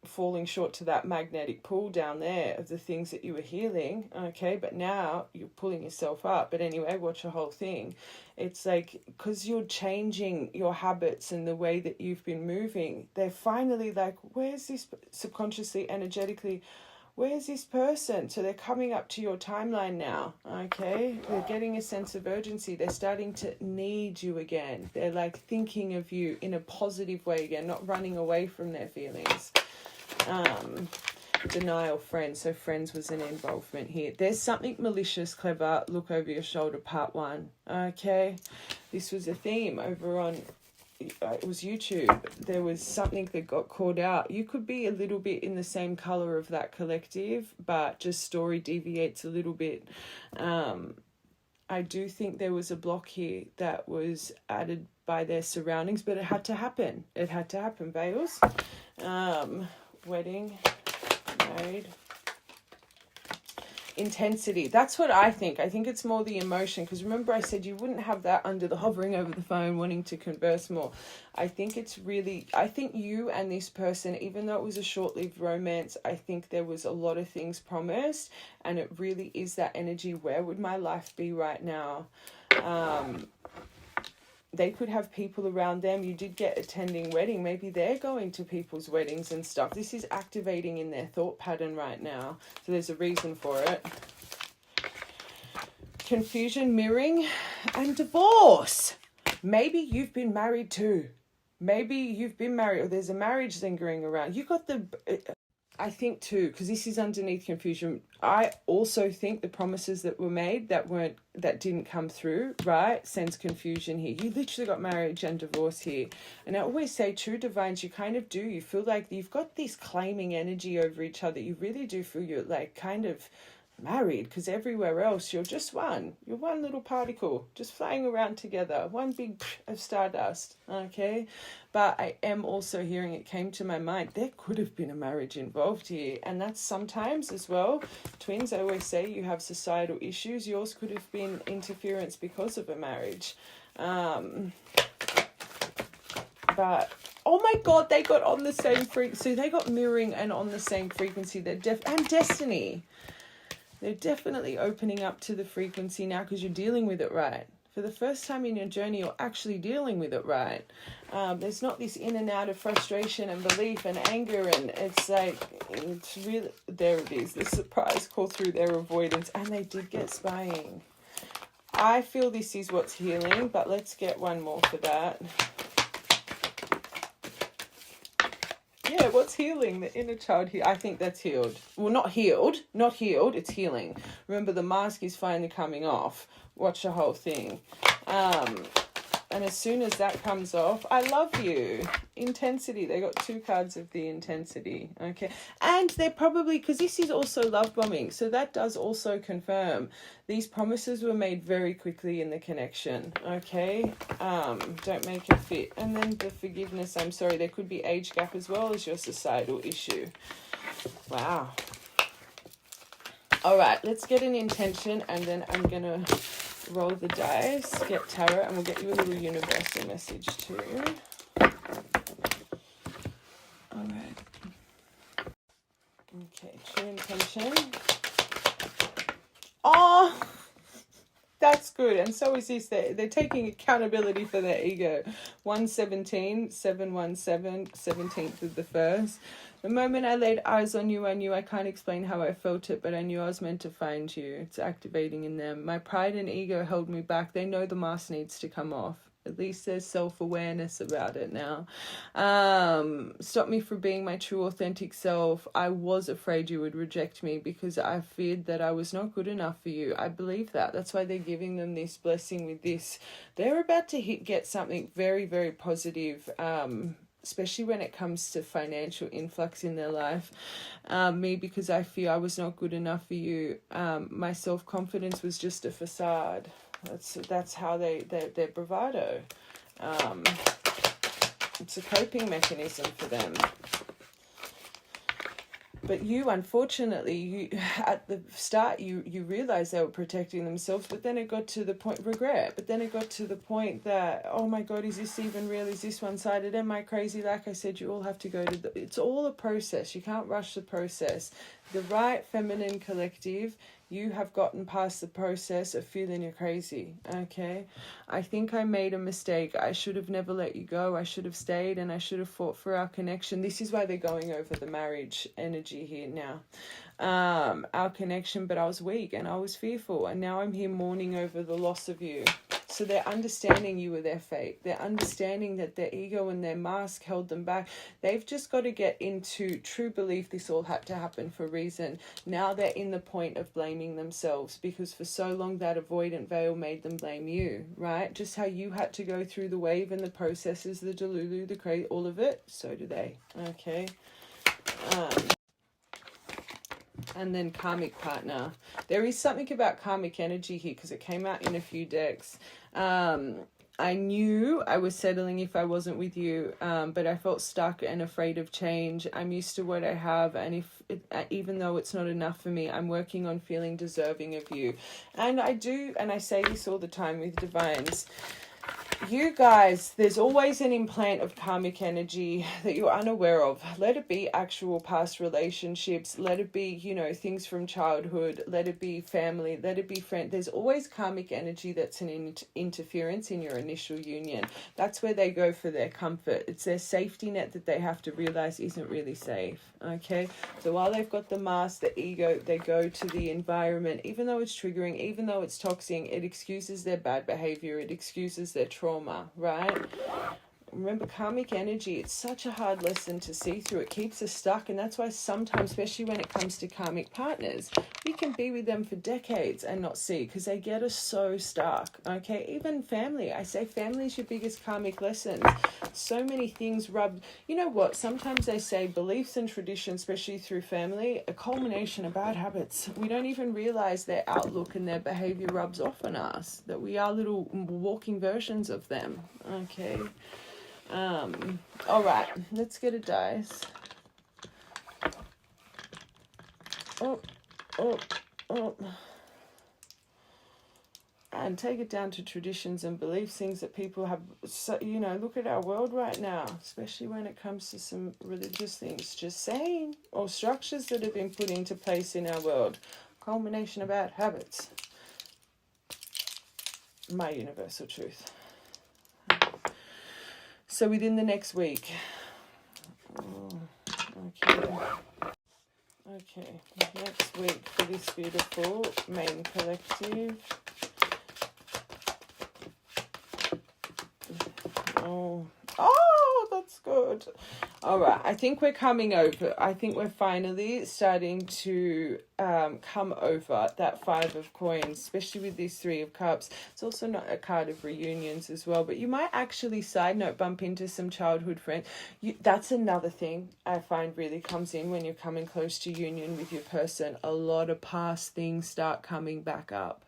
falling short to that magnetic pull down there of the things that you were healing. Okay, but now you're pulling yourself up. But anyway, watch the whole thing. It's like, because you're changing your habits and the way that you've been moving, they're finally like, where's this, subconsciously, energetically, where's this person? So they're coming up to your timeline now, okay? They're getting a sense of urgency. They're starting to need you again. They're like thinking of you in a positive way again, not running away from their feelings. Denial, friends. So friends was an involvement here. There's something malicious, clever, look over your shoulder, part 1. Okay, this was a theme over on, it was YouTube. There was something that got called out. You could be a little bit in the same color of that collective, but just story deviates a little bit. I do think there was a block here that was added by their surroundings, but it had to happen. It had to happen, Veils. Wedding, married, intensity. That's what I think. I think it's more the emotion, because remember I said you wouldn't have that under the hovering over the phone wanting to converse more. I think it's really, I think you and this person, even though it was a short-lived romance, I think there was a lot of things promised, and it really is that energy. Where would my life be right now? They could have people around them. You did get attending wedding. Maybe they're going to people's weddings and stuff. This is activating in their thought pattern right now. So there's a reason for it. Confusion, mirroring, and divorce. Maybe you've been married too. Maybe you've been married, or there's a marriage lingering around. You got the... I think too, because this is underneath confusion. I also think the promises that were made that didn't come through, right, sends confusion here. You literally got marriage and divorce here. And I always say, true divines, you kind of do. You feel like you've got this claiming energy over each other. You really do feel you're like kind of married, because everywhere else you're just one. You're one little particle just flying around together, one big of stardust. Okay, but I am also hearing, it came to my mind, there could have been a marriage involved here, and that's sometimes as well. Twins, I always say, you have societal issues. Yours could have been interference because of a marriage, but Oh my God, they got on the same frequency. So they got mirroring and on the same frequency. They're and destiny. They're definitely opening up to the frequency now because you're dealing with it right. For the first time in your journey, you're actually dealing with it right. There's not this in and out of frustration and belief and anger, and it's like, it's really, there it is, the surprise call through their avoidance, and they did get spying. I feel this is what's healing, but let's get one more for that. Yeah, what's healing? The inner child here. I think that's healed. Well, not healed. Not healed. It's healing. Remember, the mask is finally coming off. Watch the whole thing. And as soon as that comes off, I love you. Intensity. They got 2 cards of the intensity. Okay. And they're probably, because this is also love bombing. So that does also confirm these promises were made very quickly in the connection. Okay. Don't make it fit. And then the forgiveness. I'm sorry. There could be age gap as well as your societal issue. Wow. All right. Let's get an intention, and then I'm going to roll the dice, get tarot, and we'll get you a little universal message too. All right. Okay, true intention. Oh, that's good. And so is this. They're taking accountability for their ego. 117, 717, 17th of the 1st. The moment I laid eyes on you, I knew I can't explain how I felt it, but I knew I was meant to find you. It's activating in them. My pride and ego held me back. They know the mask needs to come off. At least there's self-awareness about it now. Stop me from being my true, authentic self. I was afraid you would reject me because I feared that I was not good enough for you. I believe that. That's why they're giving them this blessing with this. They're about to get something very, very positive, especially when it comes to financial influx in their life. Me, because I fear I was not good enough for you. My self-confidence was just a facade. That's how their bravado. It's a coping mechanism for them. But you, unfortunately, at the start, you realized they were protecting themselves, but then it got to the point, regret, but then it got to the point that, oh my God, is this even real? Is this one-sided? Am I crazy? Like I said, you all have to go to it's all a process. You can't rush the process. The right feminine collective, you have gotten past the process of feeling you're crazy, okay? I think I made a mistake. I should have never let you go. I should have stayed, and I should have fought for our connection. This is why they're going over the marriage energy here now. Our connection, but I was weak and I was fearful, and now I'm here mourning over the loss of you. So they're understanding you were their fate. They're understanding that their ego and their mask held them back. They've just got to get into true belief this all had to happen for a reason. Now they're in the point of blaming themselves, because for so long that avoidant veil made them blame you, right? Just how you had to go through the wave and the processes, the delulu, the crazy, all of it, so do they, okay? And then karmic partner. There is something about karmic energy here because it came out in a few decks. I knew I was settling if I wasn't with you, but I felt stuck and afraid of change. I'm used to what I have, and even though it's not enough for me, I'm working on feeling deserving of you. And I do, and I say this all the time with divines. You guys, there's always an implant of karmic energy that you're unaware of. Let it be actual past relationships. Let it be, things from childhood. Let it be family. Let it be friend. There's always karmic energy that's an interference in your initial union. That's where they go for their comfort. It's their safety net that they have to realize isn't really safe. Okay? So while they've got the mask, the ego, they go to the environment. Even though it's triggering, even though it's toxic, it excuses their bad behavior. It excuses their trauma, right? Remember, karmic energy, it's such a hard lesson to see through. It keeps us stuck, and that's why sometimes, especially when it comes to karmic partners, we can be with them for decades and not see, because they get us so stuck, okay? Even family, I say family is your biggest karmic lesson. So many things rub, you know what, sometimes they say beliefs and traditions, especially through family, a culmination of bad habits. We don't even realize their outlook and their behavior rubs off on us, that we are little walking versions of them, okay? All right, let's get a dice. Oh. and take it down to traditions and beliefs, things that people have. So, you know, look at our world right now, especially when it comes to some religious things, just saying, or structures that have been put into place in our world. Culmination of bad habits. My universal truth. So within the next week. Okay, next week for this beautiful main collective. Oh, that's good. All right, I think we're coming over. I think we're finally starting to come over that 5 of coins, especially with this 3 of cups. It's also not a card of reunions as well, but you might actually, side note, bump into some childhood friends. That's another thing I find really comes in when you're coming close to union with your person. A lot of past things start coming back up.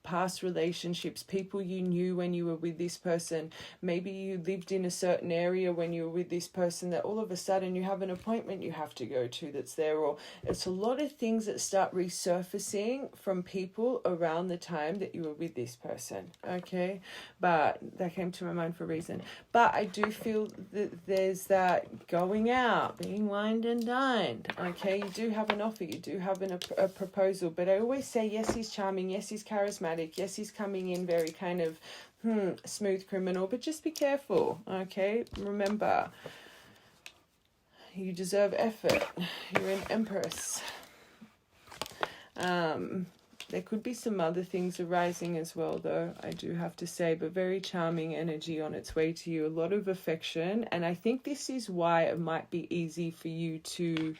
Past relationships, people you knew when you were with this person. Maybe you lived in a certain area when you were with this person that all of a sudden you have an appointment you have to go to that's there, or it's a lot of things that start resurfacing from people around the time that you were with this person. Okay, but that came to my mind for a reason. But I do feel that there's that going out, being wined and dined. Okay, you do have an offer, you do have a proposal, but I always say yes, he's charming, yes, he's charismatic, yes, he's coming in very kind of smooth criminal, but just be careful. Okay, remember, you deserve effort. You're an empress. There could be some other things arising as well, though, I do have to say, but very charming energy on its way to you, a lot of affection. And I think this is why it might be easy for you to,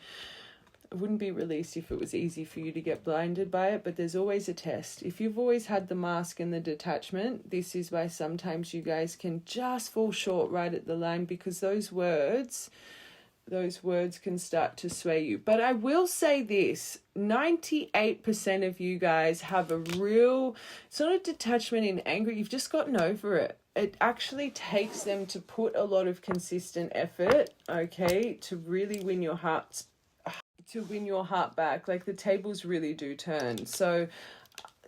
it wouldn't be released if it was easy for you to get blinded by it, but there's always a test. If you've always had the mask and the detachment, this is why sometimes you guys can just fall short right at the line, because those words can start to sway you. But I will say this, 98% of you guys have a real, it's not a detachment in anger, you've just gotten over it. It actually takes them to put a lot of consistent effort, okay, to really win your heart back. Like, the tables really do turn. So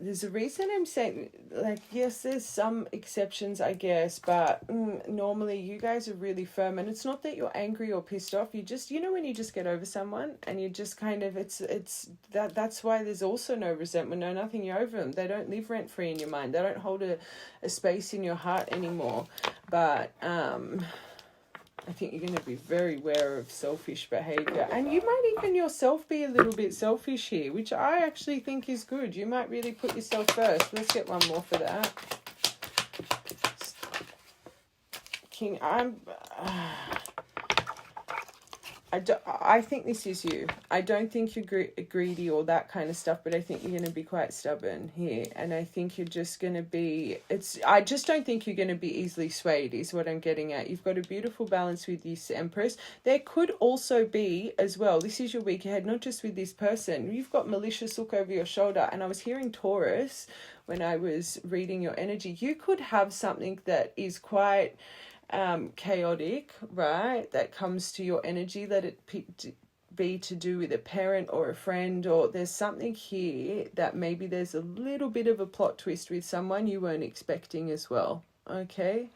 there's a reason I'm saying, like, yes, there's some exceptions, I guess, but normally you guys are really firm. And it's not that you're angry or pissed off. You just, you know, when you just get over someone and you just kind of, that's why there's also no resentment, no nothing. You're over them. They don't live rent free in your mind. They don't hold a space in your heart anymore. But I think you're going to be very aware of selfish behavior. And you might even yourself be a little bit selfish here, which I actually think is good. You might really put yourself first. Let's get one more for that. King, I think this is you. I don't think you're greedy or that kind of stuff, but I think you're going to be quite stubborn here. And I think you're just going to be, I just don't think you're going to be easily swayed is what I'm getting at. You've got a beautiful balance with this Empress. There could also be as well, this is your week ahead, not just with this person. You've got malicious look over your shoulder. And I was hearing Taurus when I was reading your energy. You could have something that is quite chaotic, right, that comes to your energy. Let it be to do with a parent or a friend, or there's something here that maybe there's a little bit of a plot twist with someone you weren't expecting as well, okay,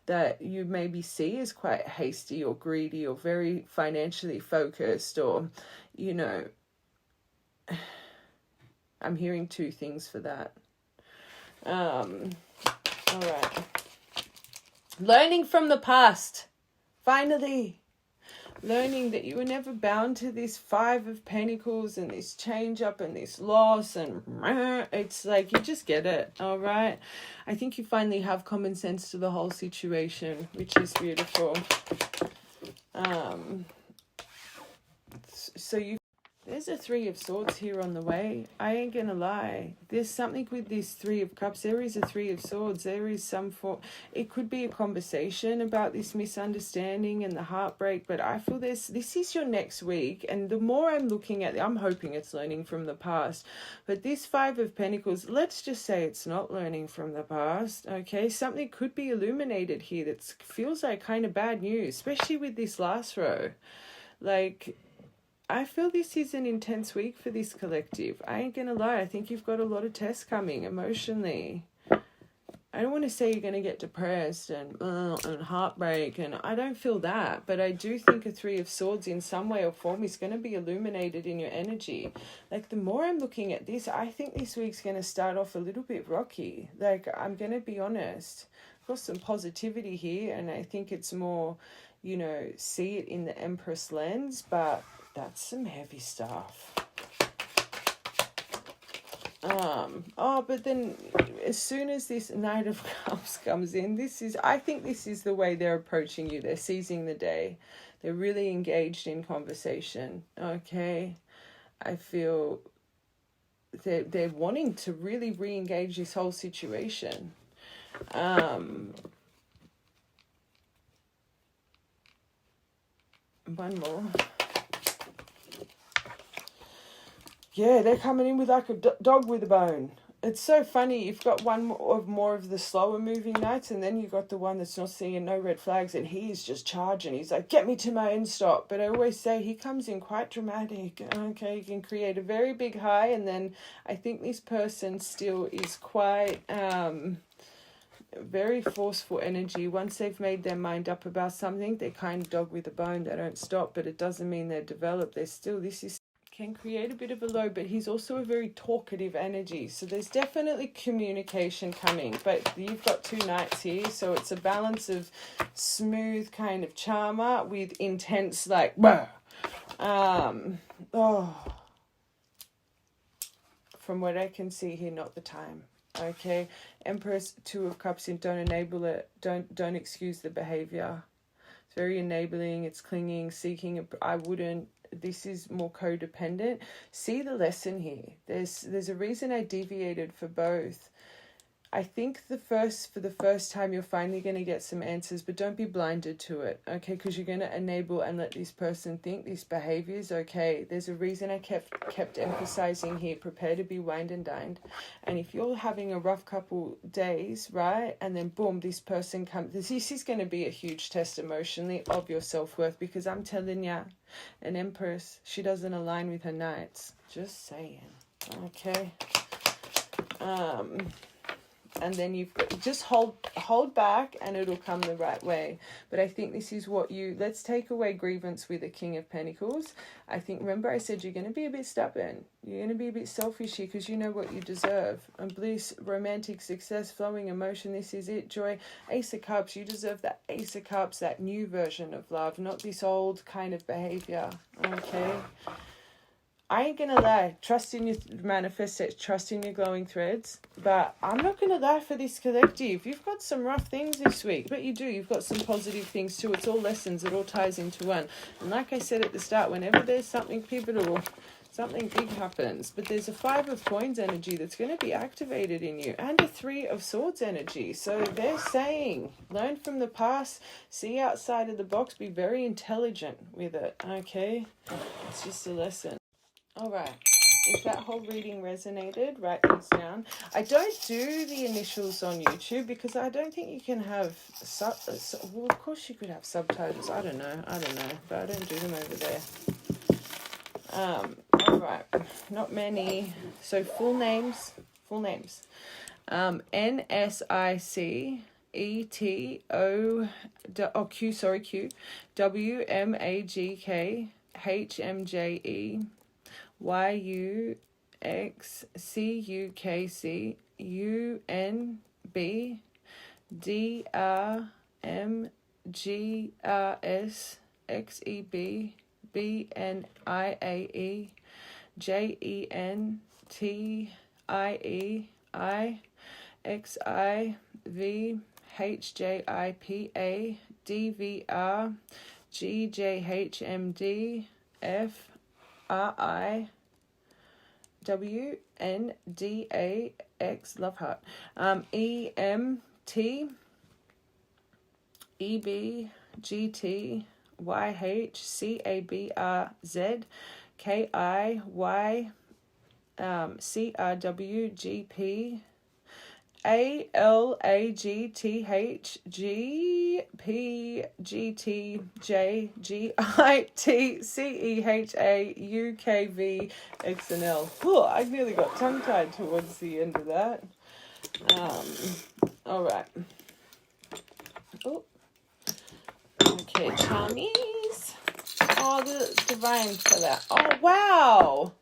that you maybe see as quite hasty or greedy or very financially focused, or, you know, I'm hearing 2 things for that. All right. Learning from the past. Finally. Learning that you were never bound to this 5 of Pentacles and this change up and this loss, and it's like you just get it. All right. I think you finally have common sense to the whole situation, which is beautiful. So there's a 3 of Swords here on the way. I ain't gonna lie. There's something with this 3 of Cups. There is a 3 of Swords. There is some form. It could be a conversation about this misunderstanding and the heartbreak, but I feel this is your next week. And the more I'm looking at it, I'm hoping it's learning from the past. But this 5 of Pentacles, let's just say it's not learning from the past, okay? Something could be illuminated here that feels like kind of bad news, especially with this last row. Like, I feel this is an intense week for this collective. I ain't gonna lie. I think you've got a lot of tests coming emotionally. I don't want to say you're going to get depressed and heartbreak, and I don't feel that, but I do think a Three of Swords in some way or form is going to be illuminated in your energy. Like, the more I'm looking at this, I think this week's going to start off a little bit rocky. Like, I'm going to be honest. I've got some positivity here, and I think it's more, you know, see it in the Empress lens, but that's some heavy stuff. But then as soon as this Knight of Cups comes in, I think this is the way they're approaching you. They're seizing the day. They're really engaged in conversation. Okay. I feel they're wanting to really re-engage this whole situation. One more. Yeah, they're coming in with like a dog with a bone. It's so funny. You've got one more of the slower moving knights, and then you've got the one that's not seeing no red flags, and he's just charging. He's like, get me to my end stop. But I always say he comes in quite dramatic. Okay, you can create a very big high, and then I think this person still is quite very forceful energy. Once they've made their mind up about something, they're kind of dog with a bone. They don't stop, but it doesn't mean they're developed. Can create a bit of a low, but he's also a very talkative energy. So there's definitely communication coming, but you've got two knights here, so it's a balance of smooth kind of charmer with intense like from what I can see here, not the time. Okay, Empress, Two of Cups in, don't enable it, don't excuse the behavior. It's very enabling, it's clinging, seeking. I wouldn't. This is more codependent. See the lesson here. There's a reason I deviated for both. I think for the first time you're finally going to get some answers, but don't be blinded to it, okay? Because you're going to enable and let this person think these behaviors, okay? There's a reason I kept emphasizing here, prepare to be wined and dined. And if you're having a rough couple days, right, and then boom, this person comes, this is going to be a huge test emotionally of your self-worth, because I'm telling ya, an Empress, she doesn't align with her knights. Just saying, okay? And then you've got, just hold back and it'll come the right way. But I think this is let's take away grievance with the King of Pentacles. I think, remember I said you're going to be a bit stubborn. You're going to be a bit selfish here because you know what you deserve. And bliss, romantic success, flowing emotion, this is it. Joy, Ace of Cups, you deserve that Ace of Cups, that new version of love, not this old kind of behavior, okay? I ain't gonna lie, trust in your manifestation, trust in your glowing threads, but I'm not gonna lie for this collective. You've got some rough things this week, but you do. You've got some positive things too. It's all lessons. It all ties into one. And like I said at the start, whenever there's something pivotal, something big happens. But there's a Five of Coins energy that's going to be activated in you, and a Three of Swords energy. So they're saying, learn from the past, see outside of the box, be very intelligent with it, okay? It's just a lesson. All right, if that whole reading resonated, write these down. I don't do the initials on YouTube because I don't think you can have, well, of course you could have subtitles. I don't know, but I don't do them over there. All right, not many. So full names. NSIC Q WMAGK HMJE YUXCUKC UNBDRMGRS XEB BNIAE JENTIEI XIV HJIPA DVR GJHMD FRI WNDAX love heart EMT EBGT YHCABRZ KIY CRWGP ALAGTHGPGTJGITCEHAUKVXNL. Oh, I nearly got tongue-tied towards the end of that. All right. Oh, okay, Charmies. Oh, the divine for that. Oh, wow.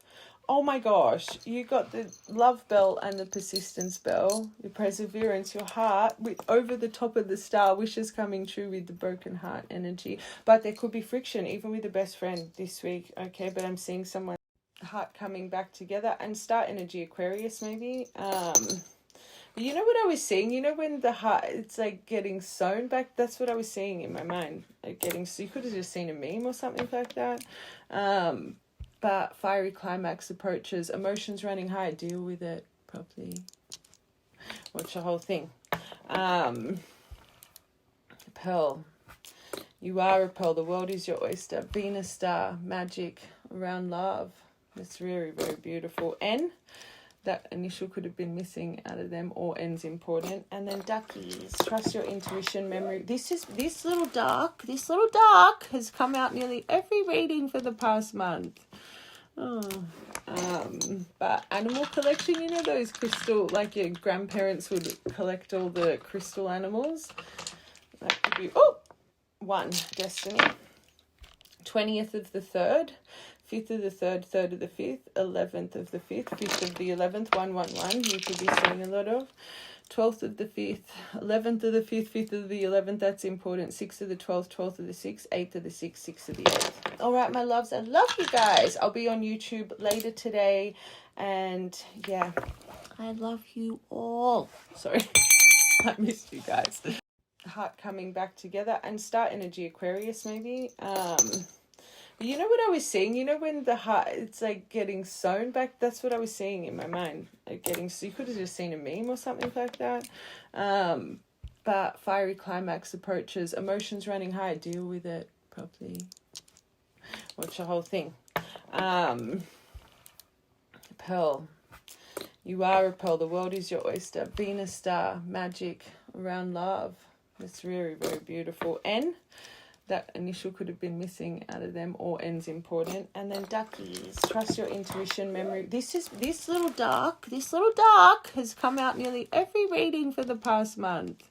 Oh my gosh, you got the love bell and the persistence bell, your perseverance, your heart, with over the top of the star, wishes coming true with the broken heart energy. But there could be friction, even with a best friend this week, okay? But I'm seeing someone, heart coming back together, and star energy, Aquarius maybe. You know what I was seeing? You know when the heart, it's like getting sewn back? That's what I was seeing in my mind. Like you could have just seen a meme or something like that. But fiery climax approaches, emotions running high, deal with it properly. Watch the whole thing. Pearl. You are a pearl. The world is your oyster. Venus star. Magic around love. It's very, very beautiful. N. That initial could have been missing out of them, or N's important. And then duckies. Trust your intuition, memory. This little duck has come out nearly every reading for the past month. But animal collection, you know those crystal, like your grandparents would collect all the crystal animals? That could be, 1, destiny. 20th of the 3rd, 5th of the 3rd, 3rd of the 5th, 11th of the 5th, 5th of the 11th, 111, you could be seeing a lot of. 12th of the 5th, 11th of the 5th, 5th of the 11th, that's important. 6th of the 12th, 12th of the 6th, 8th of the 6th, 6th of the 8th. All right, my loves, I love you guys. I'll be on YouTube later today. And yeah, I love you all. Sorry, I missed you guys. Heart coming back together, and star energy, Aquarius maybe. You know what I was seeing? You know when the heart, it's like getting sewn back? That's what I was seeing in my mind. Like you could have just seen a meme or something like that. But fiery climax approaches, emotions running high, deal with it properly. Watch the whole thing. Pearl. You are a pearl. The world is your oyster. Venus star. Magic around love. It's very, very beautiful. N. That initial could have been missing out of them, or N's important. And then duckies. Trust your intuition, memory. This little duck has come out nearly every reading for the past month.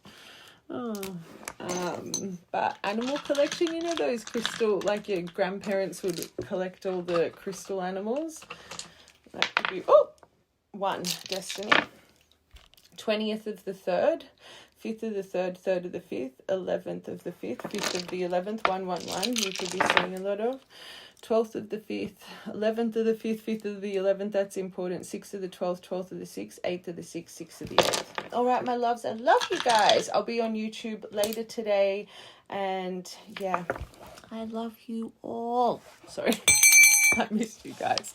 But animal collection, you know those crystal, like your grandparents would collect all the crystal animals? That could be, 1, destiny. 20th of the 3rd, 5th of the 3rd, 3rd of the 5th, 11th of the 5th, 5th of the 11th, 111, you could be seeing a lot of. 12th of the 5th, 11th of the 5th, 5th of the 11th, that's important. 6th of the 12th, 12th of the 6th, 8th of the 6th, 6th of the 8th. All right, my loves, I love you guys. I'll be on YouTube later today. And yeah, I love you all. Sorry, I missed you guys.